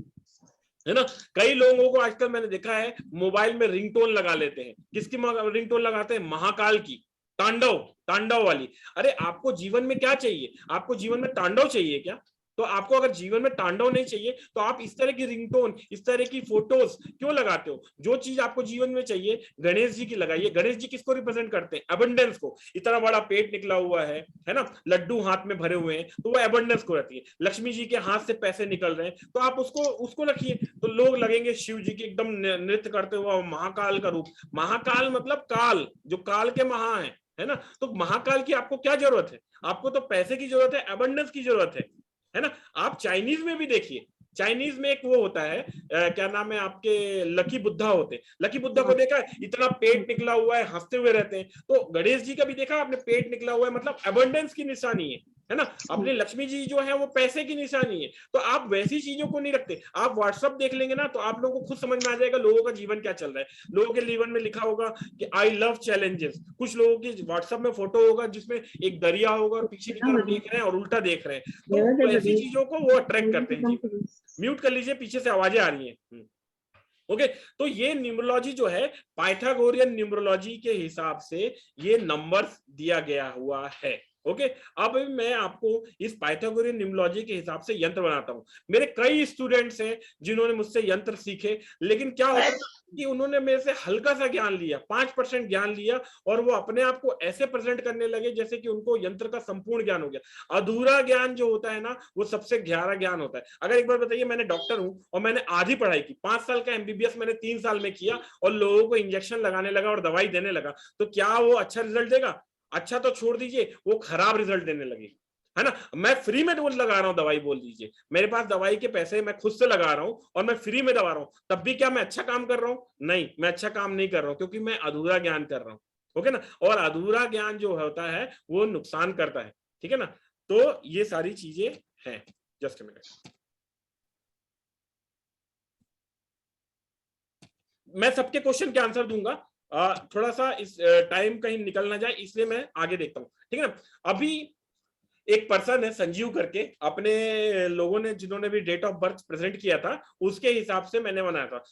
है ना। कई लोगों को आजकल मैंने देखा है मोबाइल में रिंगटोन लगा लेते हैं। किसकी रिंगटोन लगाते हैं? महाकाल की, तांडव वाली। अरे आपको जीवन में क्या चाहिए? आपको जीवन में तांडव चाहिए क्या? तो आपको अगर जीवन में तांडव नहीं चाहिए तो आप इस तरह की रिंगटोन, इस तरह की फोटोज क्यों लगाते हो? जो चीज आपको जीवन में चाहिए, गणेश जी की लगाइए। गणेश जी किसको रिप्रेजेंट करते हैं? अबंडेंस को। इतना बड़ा पेट निकला हुआ है ना, लड्डू हाथ में भरे हुए हैं, तो वो अबंडेंस को रहती है। लक्ष्मी जी के हाथ से पैसे निकल रहे हैं तो आप उसको रखिए, तो लोग लगेंगे शिव जी के एकदम नृत्य करते हुए, महाकाल का रूप। महाकाल मतलब काल, जो काल के महा है ना। तो महाकाल की आपको क्या जरूरत है? आपको तो पैसे की जरूरत है, अबंडेंस की जरूरत है ना। आप चाइनीज में भी देखिए, चाइनीज में एक वो होता है, क्या नाम है आपके, लकी बुद्धा होते हैं। लकी बुद्धा को देखा है, इतना पेट निकला हुआ है, हंसते हुए रहते हैं। तो गणेश जी का भी देखा आपने, पेट निकला हुआ है, मतलब अबंडेंस की निशानी है ना। अपनी लक्ष्मी जी जो है वो पैसे की निशानी है। तो आप वैसी चीजों को नहीं रखते। आप व्हाट्सएप देख लेंगे ना तो आप लोगों को खुद समझ में आ जाएगा लोगों का जीवन क्या चल रहा है। लोगों के जीवन में लिखा होगा कि आई लव चैलेंजेस। कुछ लोगों की व्हाट्सएप में फोटो होगा जिसमें एक दरिया होगा और पीछे की तरफ देख रहे हैं और उल्टा देख रहे हैं। तो ऐसी चीजों को वो अट्रैक्ट करते हैं। जी म्यूट कर लीजिए, पीछे से आवाजें आ रही हैं। ओके, तो ये न्यूमरोलॉजी जो है, पाइथागोरियन न्यूमरोलॉजी के हिसाब से ये नंबर्स दिया गया हुआ है। ओके अब मैं आपको इस पाइथागोरियन न्यूमरोलॉजी के हिसाब से यंत्र बनाता हूं। मेरे कई स्टूडेंट्स हैं जिन्होंने मुझसे यंत्र सीखे, लेकिन क्या होता है कि उन्होंने मेरे से हल्का सा ज्ञान लिया, 5% ज्ञान लिया, और वो अपने आप को ऐसे प्रेजेंट करने लगे जैसे कि उनको यंत्र का संपूर्ण ज्ञान हो गया। अधूरा ज्ञान जो होता है ना, वो सबसे गहरा ज्ञान होता है। अगर एक बार बताइए, मैंने डॉक्टर हूं और मैंने आधी पढ़ाई की, 5 साल का एमबीबीएस मैंने 3 साल में किया और लोगों को इंजेक्शन लगाने लगा और दवाई देने लगा, तो क्या वो अच्छा रिजल्ट देगा? अच्छा तो छोड़ दीजिए, वो खराब रिजल्ट देने लगे, है ना। मैं फ्री में डोज लगा रहा हूं दवाई, बोल दीजिए मेरे पास दवाई के पैसे मैं खुद से लगा रहा हूं और मैं फ्री में दवा रहा हूं, तब भी क्या मैं अच्छा काम कर रहा हूं? नहीं, मैं अच्छा काम नहीं कर रहा हूं, क्योंकि मैं अधूरा ज्ञान कर रहा हूं। ओके ना, और अधूरा ज्ञान जो होता है वो नुकसान करता है, ठीक है ना। तो ये सारी चीजें हैं। जस्ट अ मिनट, मैं सबके क्वेश्चन के आंसर दूंगा, थोड़ा सा इस टाइम कहीं निकल ना जाए, इसलिए मैं आगे देखता हूं, ठीक है ना। अभी एक पर्सन है संजीव करके, अपने लोगों ने जिन्होंने भी डेट ऑफ बर्थ प्रेजेंट किया था उसके हिसाब से मैंने बनाया था।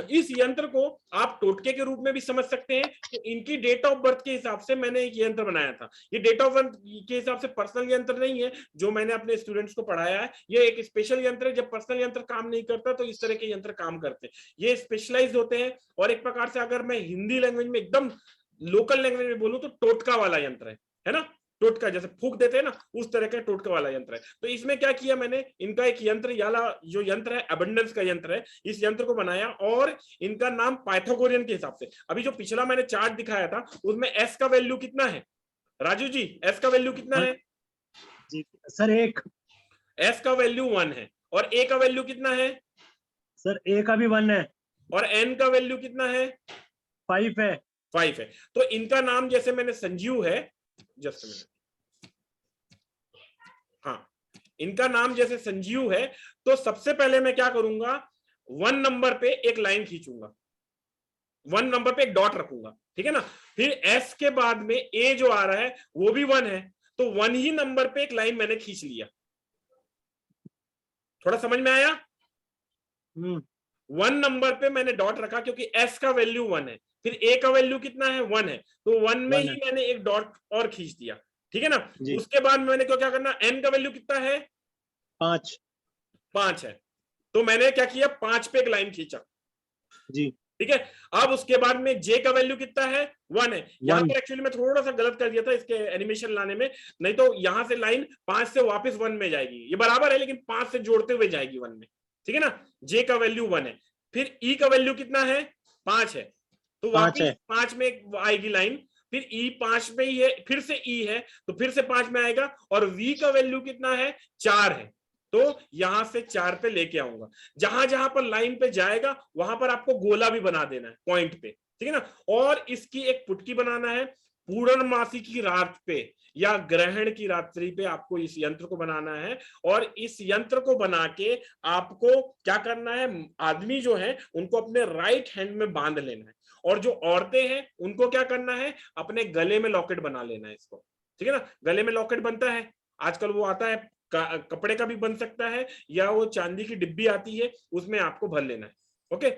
इस यंत्र को आप टोटके के रूप में भी समझ सकते हैं, तो इनकी डेट ऑफ बर्थ के हिसाब से मैंने एक यंत्र बनाया था। ये डेट ऑफ बर्थ के हिसाब से पर्सनल यंत्र नहीं है जो मैंने अपने स्टूडेंट्स को पढ़ाया है, ये एक स्पेशल यंत्र है। जब पर्सनल यंत्र काम नहीं करता तो इस तरह के यंत्र काम करते हैं, ये स्पेशलाइज होते हैं। और एक प्रकार से अगर मैं हिंदी लैंग्वेज में एकदम लोकल लैंग्वेज में बोलूं तो टोटका वाला यंत्र है ना, टोटका जैसे फूंक देते हैं ना, उस तरह का टोटका वाला यंत्र है। तो इसमें क्या किया मैंने, इनका एक यंत्र याला जो यंत्र है एबंडेंस का यंत्र है, इस यंत्र को बनाया और इनका नाम पाइथागोरियन के हिसाब से। अभी जो पिछला मैंने चार्ट दिखाया था उसमें एस का वैल्यू कितना है राजू जी? एस का वैल्यू कितना है जी सर? 1। एस का वैल्यू 1 है। और ए का वैल्यू कितना है सर? ए का भी 1 है। और एन का वैल्यू कितना है? 5 है। 5 है। तो इनका नाम जैसे मैंने संजीव है, जस्ट मिनट, हाँ, इनका नाम जैसे संजीव है, तो सबसे पहले मैं क्या करूंगा, 1 नंबर पे एक लाइन खींचूंगा, 1 नंबर पे एक डॉट रखूंगा, ठीक है ना। फिर एस के बाद में ए जो आ रहा है वो भी 1 है, तो 1 ही नंबर पे एक लाइन मैंने खींच लिया। थोड़ा समझ में आया? 1 नंबर पे मैंने डॉट रखा क्योंकि एस का वैल्यू 1 है, फिर ए का वैल्यू कितना है? 1 है, तो 1 में ही मैंने एक डॉट और खींच दिया, ठीक है ना। उसके बाद मैंने क्या करना, एन का वैल्यू कितना है? 5 है, तो मैंने क्या किया, 5 पे एक लाइन खींचा जी, ठीक है। अब उसके बाद में जे का वैल्यू कितना है? 1 है। यहाँ पर एक्चुअली मैं थोड़ा सा गलत कर दिया था इसके एनिमेशन लाने में, नहीं तो यहां से लाइन 5 से वापस 1 में जाएगी, ये बराबर है लेकिन 5 से जोड़ते हुए जाएगी 1 में, ठीक है ना। जे का वैल्यू 1 है, फिर ई का वैल्यू कितना है? 5 है, तो वापस 5 में आएगी लाइन, फिर ई 5 में ही है, फिर से ई है तो फिर से 5 में आएगा, और वी का वैल्यू कितना है? 4 है, तो यहां से 4 पे लेके आऊंगा। जहां जहां पर लाइन पे जाएगा वहां पर आपको गोला भी बना देना है पॉइंट पे, ठीक है ना। और इसकी एक पुटकी बनाना है, पूर्णमासी की रात पे या ग्रहण की रात्रि पे आपको इस यंत्र को बनाना है। और इस यंत्र को बना के आपको क्या करना है, आदमी जो है उनको अपने राइट हैंड में बांध लेना है, और जो औरतें हैं उनको क्या करना है, अपने गले में लॉकेट बना लेना है इसको, ठीक है ना। गले में लॉकेट बनता है आजकल, वो आता है कपड़े का भी बन सकता है, या वो चांदी की डिब्बी आती है उसमें आपको भर लेना है, ओके।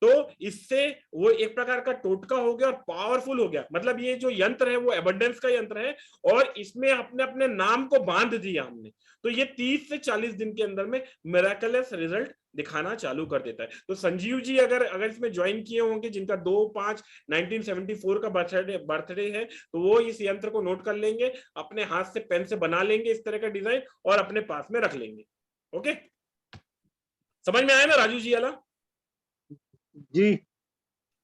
तो इससे वो एक प्रकार का टोटका हो गया और पावरफुल हो गया, मतलब ये जो यंत्र है वो एबंडेंस का यंत्र है, और इसमें अपने अपने नाम को बांध दिया हमने, तो ये 30 से 40 दिन के अंदर में मिरेकलस रिजल्ट दिखाना चालू कर देता है। तो संजीव जी अगर इसमें ज्वाइन किए होंगे, जिनका 2/5/1974 का बर्थडे है, तो वो इस यंत्र को नोट कर लेंगे, अपने हाथ से पेन से बना लेंगे इस तरह का डिजाइन और अपने पास में रख लेंगे, ओके। समझ में आया ना राजू जी वाला? जी।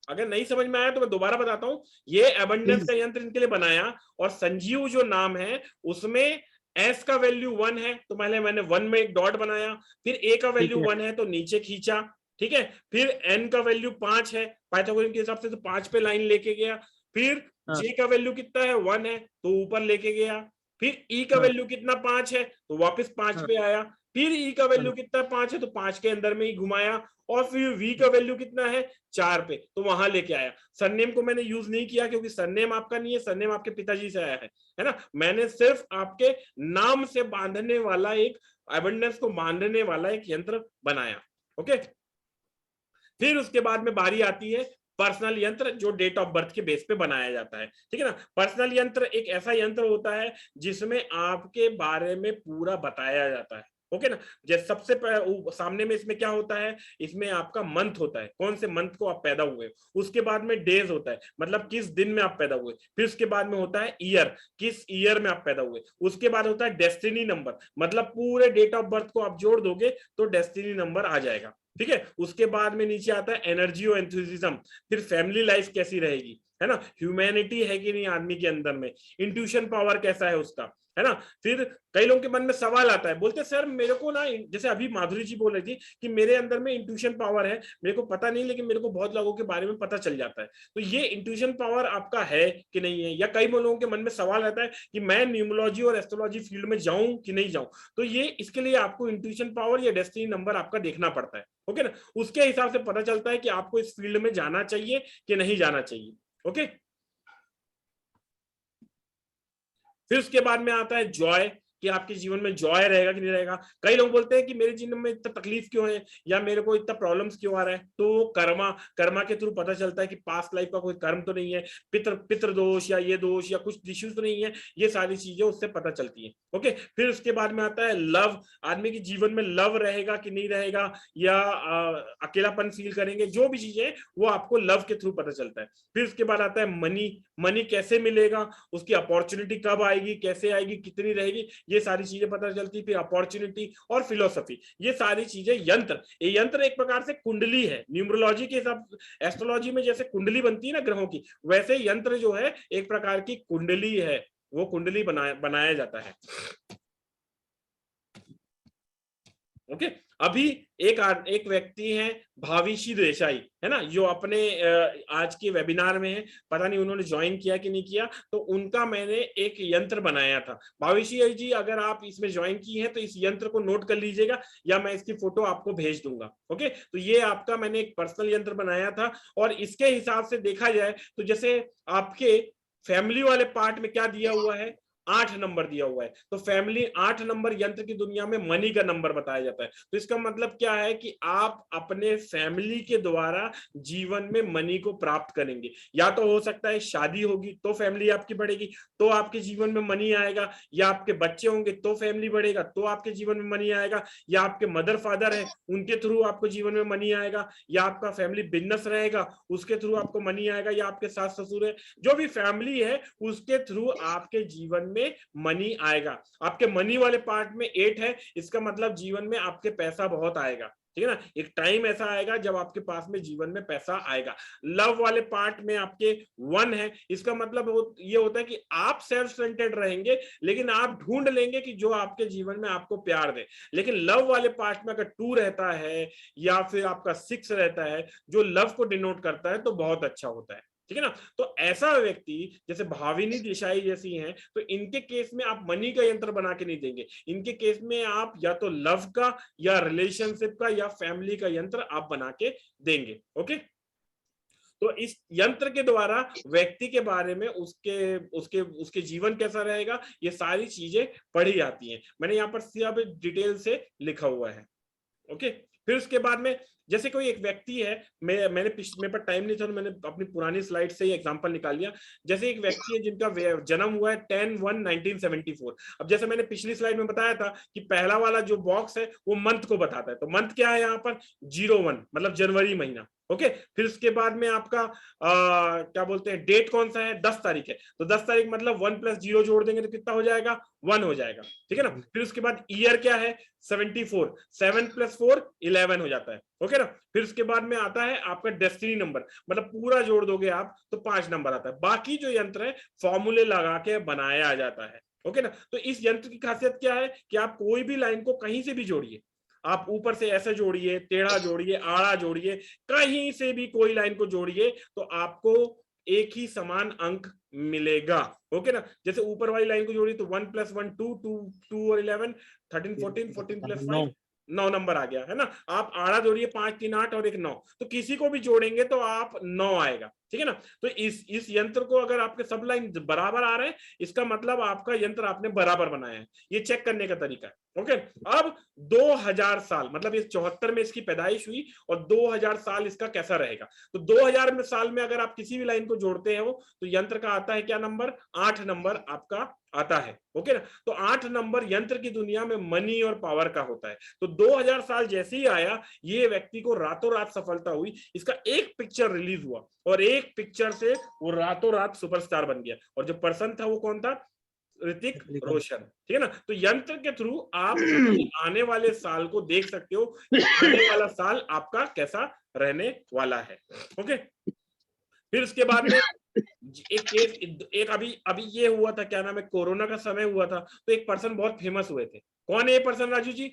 अगर नहीं समझ में आया तो मैं दोबारा बताता हूं, ये एबंडेंस का यंत्र इनके लिए बनाया, और संजीव जो नाम है उसमें एस का वैल्यू 1 है, तो पहले मैंने 1 में एक डॉट बनाया, फिर ए का वैल्यू 1 है तो नीचे खींचा, ठीक है। फिर एन का वैल्यू 5 है पाइथागोरियन के हिसाब से, तो 5 पे लाइन लेके गया। फिर जे का वैल्यू कितना है? 1 है, तो ऊपर लेके गया। फिर ई का वैल्यू कितना? 5 है, तो वापस 5 पे आया। फिर ई का वैल्यू कितना? 5 है, तो 5 के अंदर में ही घुमाया। और फिर वी का वैल्यू कितना है? 4 पे, तो वहां लेके आया। सरनेम को मैंने यूज नहीं किया क्योंकि सरनेम आपका नहीं है, सरनेम आपके पिताजी से आया है ना। मैंने सिर्फ आपके नाम से बांधने वाला एक एबंडेंस को बांधने वाला एक यंत्र बनाया, ओके। फिर उसके बाद में बारी आती है पर्सनल यंत्र जो डेट ऑफ बर्थ के बेस पे बनाया जाता है, ठीक है ना। पर्सनल यंत्र एक ऐसा यंत्र होता है जिसमें आपके बारे में पूरा बताया जाता है, ओके ना। जैसे सबसे सामने में इसमें क्या होता है, इसमें आपका मंथ होता है, कौन से मंथ को आप पैदा हुए, उसके बाद में डेज होता है, मतलब किस दिन में आप पैदा हुए, फिर उसके बाद में होता है ईयर, किस ईयर में आप पैदा हुए, उसके बाद होता है डेस्टिनी नंबर, मतलब पूरे डेट ऑफ बर्थ को आप जोड़ दोगे तो डेस्टिनी नंबर आ जाएगा, ठीक है। उसके बाद में नीचे आता है एनर्जी और एंथुसिज्म, फिर फैमिली लाइफ कैसी रहेगी, है ना, ह्यूमैनिटी है कि नहीं आदमी के अंदर में, इंट्यूशन पावर कैसा है उसका, है ना। फिर कई लोगों के मन में सवाल आता है, बोलते सर मेरे को ना, जैसे अभी माधुरी जी बोल रही थी कि मेरे अंदर में इंट्यूशन पावर है, मेरे को पता नहीं लेकिन मेरे को बहुत लोगों के बारे में पता चल जाता है, तो ये इंट्यूशन पावर आपका है कि नहीं है। या कई लोगों के मन में सवाल रहता है कि मैं न्यूमरोलॉजी और एस्ट्रोलॉजी फील्ड में जाऊं कि नहीं जाऊं, तो ये इसके लिए आपको इंट्यूशन पावर या डेस्टिनी नंबर आपका देखना पड़ता है, ओके ना। उसके हिसाब से पता चलता है कि आपको इस फील्ड में जाना चाहिए कि नहीं जाना चाहिए, ओके। फिर उसके बाद में आता है जॉय, कि आपके जीवन में जॉय रहेगा कि नहीं रहेगा। कई लोग बोलते हैं कि मेरे जीवन में इतना तकलीफ क्यों है या मेरे को इतना प्रॉब्लम्स क्यों आ रहा है, तो कर्मा के थ्रू पता चलता है कि पास्ट लाइफ का कोई कर्म तो नहीं है, पितृ दोष या ये दोष या कुछ इश्यूज तो नहीं है, ये सारी चीजें उससे पता चलती है, ओके। फिर उसके बाद में आता है लव, आदमी के जीवन में लव रहेगा कि नहीं रहेगा, या अकेलापन फील करेंगे, जो भी चीजें वो आपको लव के थ्रू पता चलता है। फिर उसके बाद आता है मनी कैसे मिलेगा, उसकी अपॉर्चुनिटी कब आएगी, कैसे आएगी, कितनी रहेगी, ये सारी चीजें पता चलती। फिर अपॉर्चुनिटी और फिलोसफी, ये सारी चीजें ये यंत्र एक प्रकार से कुंडली है, न्यूमरोलॉजी के हिसाब, एस्ट्रोलॉजी में जैसे कुंडली बनती है ना ग्रहों की, वैसे यंत्र जो है एक प्रकार की कुंडली है, वो कुंडली बनाया जाता है, ओके। अभी एक व्यक्ति हैं भाविशी देसाई, है ना, जो अपने आज के वेबिनार में है, पता नहीं उन्होंने ज्वाइन किया कि नहीं किया, तो उनका मैंने एक यंत्र बनाया था। भाविशी जी अगर आप इसमें ज्वाइन की है तो इस यंत्र को नोट कर लीजिएगा, या मैं इसकी फोटो आपको भेज दूंगा, ओके। तो ये आपका मैंने एक पर्सनल यंत्र बनाया था, और इसके हिसाब से देखा जाए तो जैसे आपके फैमिली वाले पार्ट में क्या दिया हुआ है, 8 नंबर दिया हुआ है, तो फैमिली 8 नंबर यंत्र की दुनिया में मनी का नंबर बताया जाता है। तो इसका मतलब क्या है कि आप अपने फैमिली के द्वारा जीवन में मनी को प्राप्त करेंगे, या तो हो सकता है शादी होगी तो फैमिली आपकी बढ़ेगी तो आपके जीवन में मनी आएगा, या आपके बच्चे होंगे तो फैमिली बढ़ेगा तो आपके जीवन में मनी आएगा, या आपके मदर फादर है उनके थ्रू आपको जीवन में मनी आएगा, या आपका फैमिली बिजनेस रहेगा उसके थ्रू आपको मनी आएगा, या आपके सास ससुर है, जो भी फैमिली है उसके थ्रू आपके जीवन में मनी आएगा। आपके मनी वाले पार्ट में 8 है, इसका मतलब जीवन में आपके पैसा बहुत आएगा, ठीक है ना। एक टाइम ऐसा आएगा जब आपके पास में जीवन में पैसा आएगा। लव वाले पार्ट में आपके 1 है, इसका मतलब ये होता है कि आप सेल्फ सेंटर्ड रहेंगे, लेकिन आप ढूंढ लेंगे कि जो आपके जीवन में आपको प्यार दे। लेकिन लव वाले पार्ट में अगर 2 रहता है या फिर आपका 6 रहता है जो लव को डिनोट करता है, तो बहुत अच्छा होता है, ठीक है ना। तो ऐसा व्यक्ति जैसे भाविनी देसाई जैसी हैं, तो इनके केस में आप मनी का यंत्र बना के नहीं देंगे, इनके केस में आप या तो लव का या रिलेशनशिप का या फैमिली का यंत्र आप बना के देंगे, ओके। तो इस यंत्र के द्वारा व्यक्ति के बारे में उसके जीवन कैसा रहेगा, ये सारी चीजें पढ़ी जाती हैं। मैंने यहाँ पर सिर्फ डिटेल से लिखा हुआ है, ओके। फिर उसके बाद में जैसे कोई एक व्यक्ति है, मेरे पर टाइम नहीं था तो मैंने अपनी पुरानी स्लाइड से ही एग्जांपल निकाल लिया। जैसे एक व्यक्ति है जिनका जन्म हुआ है 10/1/1974। अब जैसे मैंने पिछली स्लाइड में बताया था कि पहला वाला जो बॉक्स है वो मंथ को बताता है, तो मंथ क्या है यहाँ पर 01, मतलब जनवरी महीना, ओके। फिर उसके बाद में आपका क्या बोलते हैं, डेट कौन सा है, 10 तारीख है, तो 10 तारीख मतलब 1 + 0 जोड़ देंगे तो कितना हो जाएगा, 1 हो जाएगा, ठीक है ना। फिर उसके बाद ईयर क्या है 74, 7 + 4 11 हो जाता है, ओके ना। फिर उसके बाद में आता है आपका डेस्टिनी नंबर, मतलब पूरा जोड़ दोगे आप तो 5 नंबर आता है। बाकी जो यंत्र है फॉर्मूले लगा के बनाया जाता है, ओके ना। तो इस यंत्र की खासियत क्या है कि आप कोई भी लाइन को कहीं से भी जोड़िए, आप ऊपर से ऐसे जोड़िए, टेढ़ा जोड़िए, आड़ा जोड़िए, कहीं से भी कोई लाइन को जोड़िए तो आपको एक ही समान अंक मिलेगा, ओके ना। जैसे ऊपर वाली लाइन को जोड़िए तो 1 + 1 2, 2 और 11 13 14 14 + 5 9 नंबर आ गया, है ना। आप आड़ा जोड़िए 5 3 8 और एक 9, तो किसी को भी जोड़ेंगे तो आप 9 आएगा, ठीक ठीक है ना। तो इस यंत्र को अगर आपके सब लाइन बराबर आ रहे हैं, इसका मतलब आपका यंत्र आपने बराबर बनाया है। ये चेक करने का तरीका है। ओके, अब 2000 साल, मतलब ये 74 में इसकी पैदाइश हुई और 2000 साल इसका कैसा रहेगा। तो 2000 साल में अगर आप किसी भी लाइन को जोड़ते हो तो यंत्र का आता है क्या नंबर, 8 नंबर आपका आता है। ओके ना। तो 8 नंबर यंत्र की दुनिया में मनी और पावर का होता है। तो 2000 साल जैसे ही आया, ये व्यक्ति को रातों रात सफलता हुई। इसका एक पिक्चर रिलीज हुआ और एक पिक्चर से वो रातों रात सुपरस्टार बन गया। और जो पर्सन था वो कौन था, ऋतिक रोशन। ठीक है ना। तो यंत्र के थ्रू आप आने वाले साल को देख सकते हो, आने वाला साल आपका कैसा रहने वाला है। ओके, फिर उसके बाद में एक केस, एक अभी ये हुआ था, क्या नाम है, कोरोना का समय हुआ था, तो एक पर्सन बहुत फेमस हुए थे। कौन है ये पर्सन राजू जी?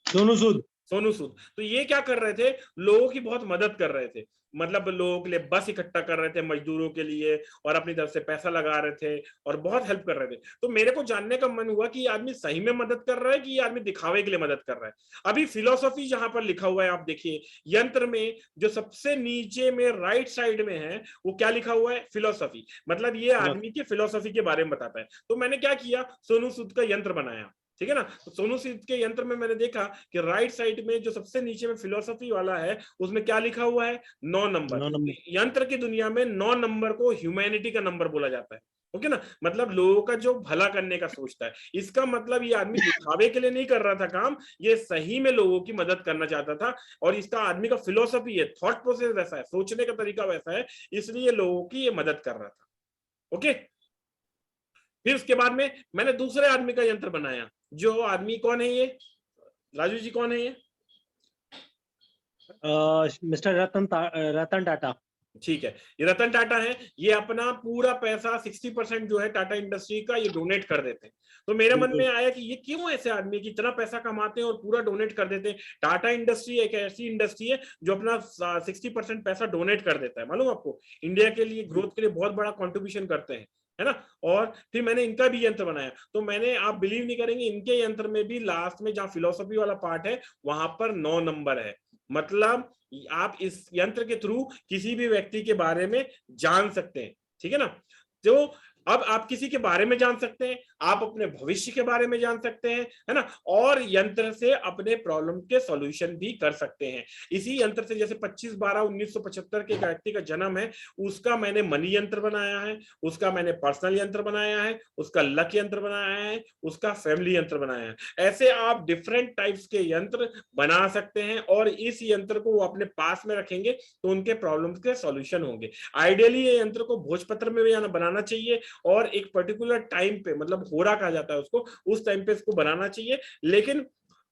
सोनू सूद। सोनू सूद। तो ये क्या कर रहे थे, लोगों की बहुत मदद कर रहे थे। मतलब लोगों के लिए बस इकट्ठा कर रहे थे, मजदूरों के लिए, और अपनी तरफ से पैसा लगा रहे थे और बहुत हेल्प कर रहे थे। तो मेरे को जानने का मन हुआ कि ये आदमी सही में मदद कर रहा है कि ये आदमी दिखावे के लिए मदद कर रहा है। अभी फिलोसॉफी जहां पर लिखा हुआ है, आप देखिए यंत्र में जो सबसे नीचे में राइट साइड में है वो क्या लिखा हुआ है, फिलोसॉफी। मतलब ये आदमी की फिलोसॉफी के बारे में बताता है। तो मैंने क्या किया, सोनू सूद का यंत्र बनाया। ठीक है ना। तो सोनू सूद के यंत्र में मैंने देखा कि राइट साइड में जो सबसे नीचे में फिलोसॉफी वाला है, उसमें क्या लिखा हुआ है, 9 नंबर। यंत्र की दुनिया में 9 नंबर को ह्यूमैनिटी का नंबर बोला जाता है। ओके ना, मतलब लोगों का जो भला करने का सोचता है। इसका मतलब ये आदमी दिखावे के लिए नहीं कर रहा था काम, ये सही में लोगों की मदद करना चाहता था। और इसका आदमी का फिलोसॉफी है, थॉट प्रोसेस वैसा है, सोचने का तरीका वैसा है, इसलिए लोगों की ये मदद कर रहा था। ओके, फिर उसके बाद में मैंने दूसरे आदमी का यंत्र बनाया। जो आदमी कौन है ये राजू जी, कौन है ये? मिस्टर रतन टाटा। ठीक है, ये रतन टाटा है। ये अपना पूरा पैसा 60% जो है टाटा इंडस्ट्री का, ये डोनेट कर देते हैं। तो मेरे मन में आया कि ये क्यों ऐसे आदमी की इतना पैसा कमाते हैं और पूरा डोनेट कर देते हैं। टाटा इंडस्ट्री एक ऐसी इंडस्ट्री है जो अपना 60% पैसा डोनेट कर देता है। मालूम आपको, इंडिया के लिए ग्रोथ के लिए बहुत बड़ा कॉन्ट्रीब्यूशन करते हैं, है ना। और फिर मैंने इनका भी यंत्र बनाया। तो मैंने, आप बिलीव नहीं करेंगे, इनके यंत्र में भी लास्ट में जहां फिलोसॉफी वाला पार्ट है वहां पर 9 नंबर है। मतलब आप इस यंत्र के थ्रू किसी भी व्यक्ति के बारे में जान सकते हैं। ठीक है ना। तो अब आप किसी के बारे में जान सकते हैं, आप अपने भविष्य के बारे में जान सकते हैं, है ना। और यंत्र से अपने प्रॉब्लम के सॉल्यूशन भी कर सकते हैं। इसी यंत्र से, जैसे 25/12/1975 के व्यक्ति का जन्म है, उसका मैंने मनी यंत्र बनाया है, उसका मैंने पर्सनल यंत्र बनाया है, उसका लक यंत्र बनाया है, उसका फैमिली यंत्र बनाया है। ऐसे आप डिफरेंट टाइप्स के यंत्र बना सकते हैं और इस यंत्र को वो अपने पास में रखेंगे तो उनके प्रॉब्लम्स के सॉल्यूशन होंगे। आइडियली ये यंत्र को भोजपत्र में भी बनाना चाहिए और एक पर्टिकुलर टाइम पे, मतलब होरा कहा जाता है उसको, उस टाइम पे इसको बनाना चाहिए। लेकिन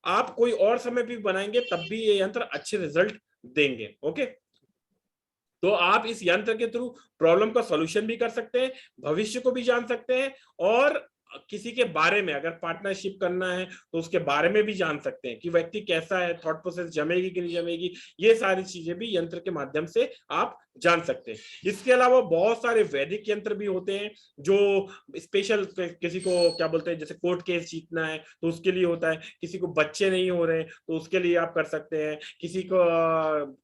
आप कोई और समय भी बनाएंगे तब भी ये यंत्र अच्छे रिजल्ट देंगे। ओके, तो आप इस यंत्र के थ्रू प्रॉब्लम का सॉल्यूशन भी कर सकते हैं, भविष्य को भी जान सकते हैं, और किसी के बारे में अगर पार्टनरशिप करना है तो उसके बारे में भी जान सकते हैं कि व्यक्ति कैसा है, थॉट प्रोसेस जमेगी कि नहीं जमेगी। ये सारी चीजें भी यंत्र के माध्यम से आप जान सकते हैं। इसके अलावा बहुत सारे वैदिक यंत्र भी होते हैं जो स्पेशल, किसी को क्या बोलते हैं, जैसे कोर्ट केस जीतना है तो उसके लिए होता है, किसी को बच्चे नहीं हो रहे तो उसके लिए आप कर सकते हैं, किसी को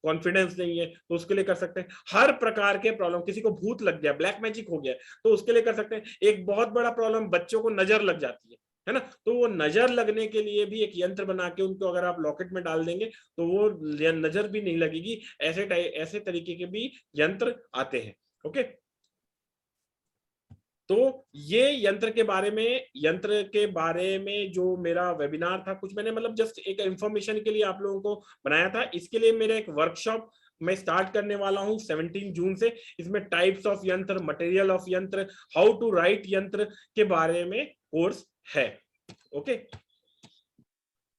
कॉन्फिडेंस नहीं है तो उसके लिए कर सकते हैं। हर प्रकार के प्रॉब्लम, किसी को भूत लग गया, ब्लैक मैजिक हो गया तो उसके लिए कर सकते हैं। एक बहुत बड़ा प्रॉब्लम, बच्चों को नजर लग जाती है ना। तो वो नजर लगने के लिए भी एक यंत्र बना के उनको अगर आप लॉकेट में डाल देंगे तो वो नजर भी नहीं लगेगी। ऐसे तरीके के भी यंत्र आते हैं। ओके, तो ये यंत्र के बारे में जो मेरा वेबिनार था, कुछ मैंने मतलब जस्ट एक इंफॉर्मेशन के लिए आप लोगों को बनाया था। इसके लिए मेरा एक वर्कशॉप मैं स्टार्ट करने वाला हूं 17 जून से। इसमें टाइप्स ऑफ यंत्र, मटेरियल ऑफ यंत्र, हाउ टू राइट यंत्र के बारे में कोर्स है। ओके,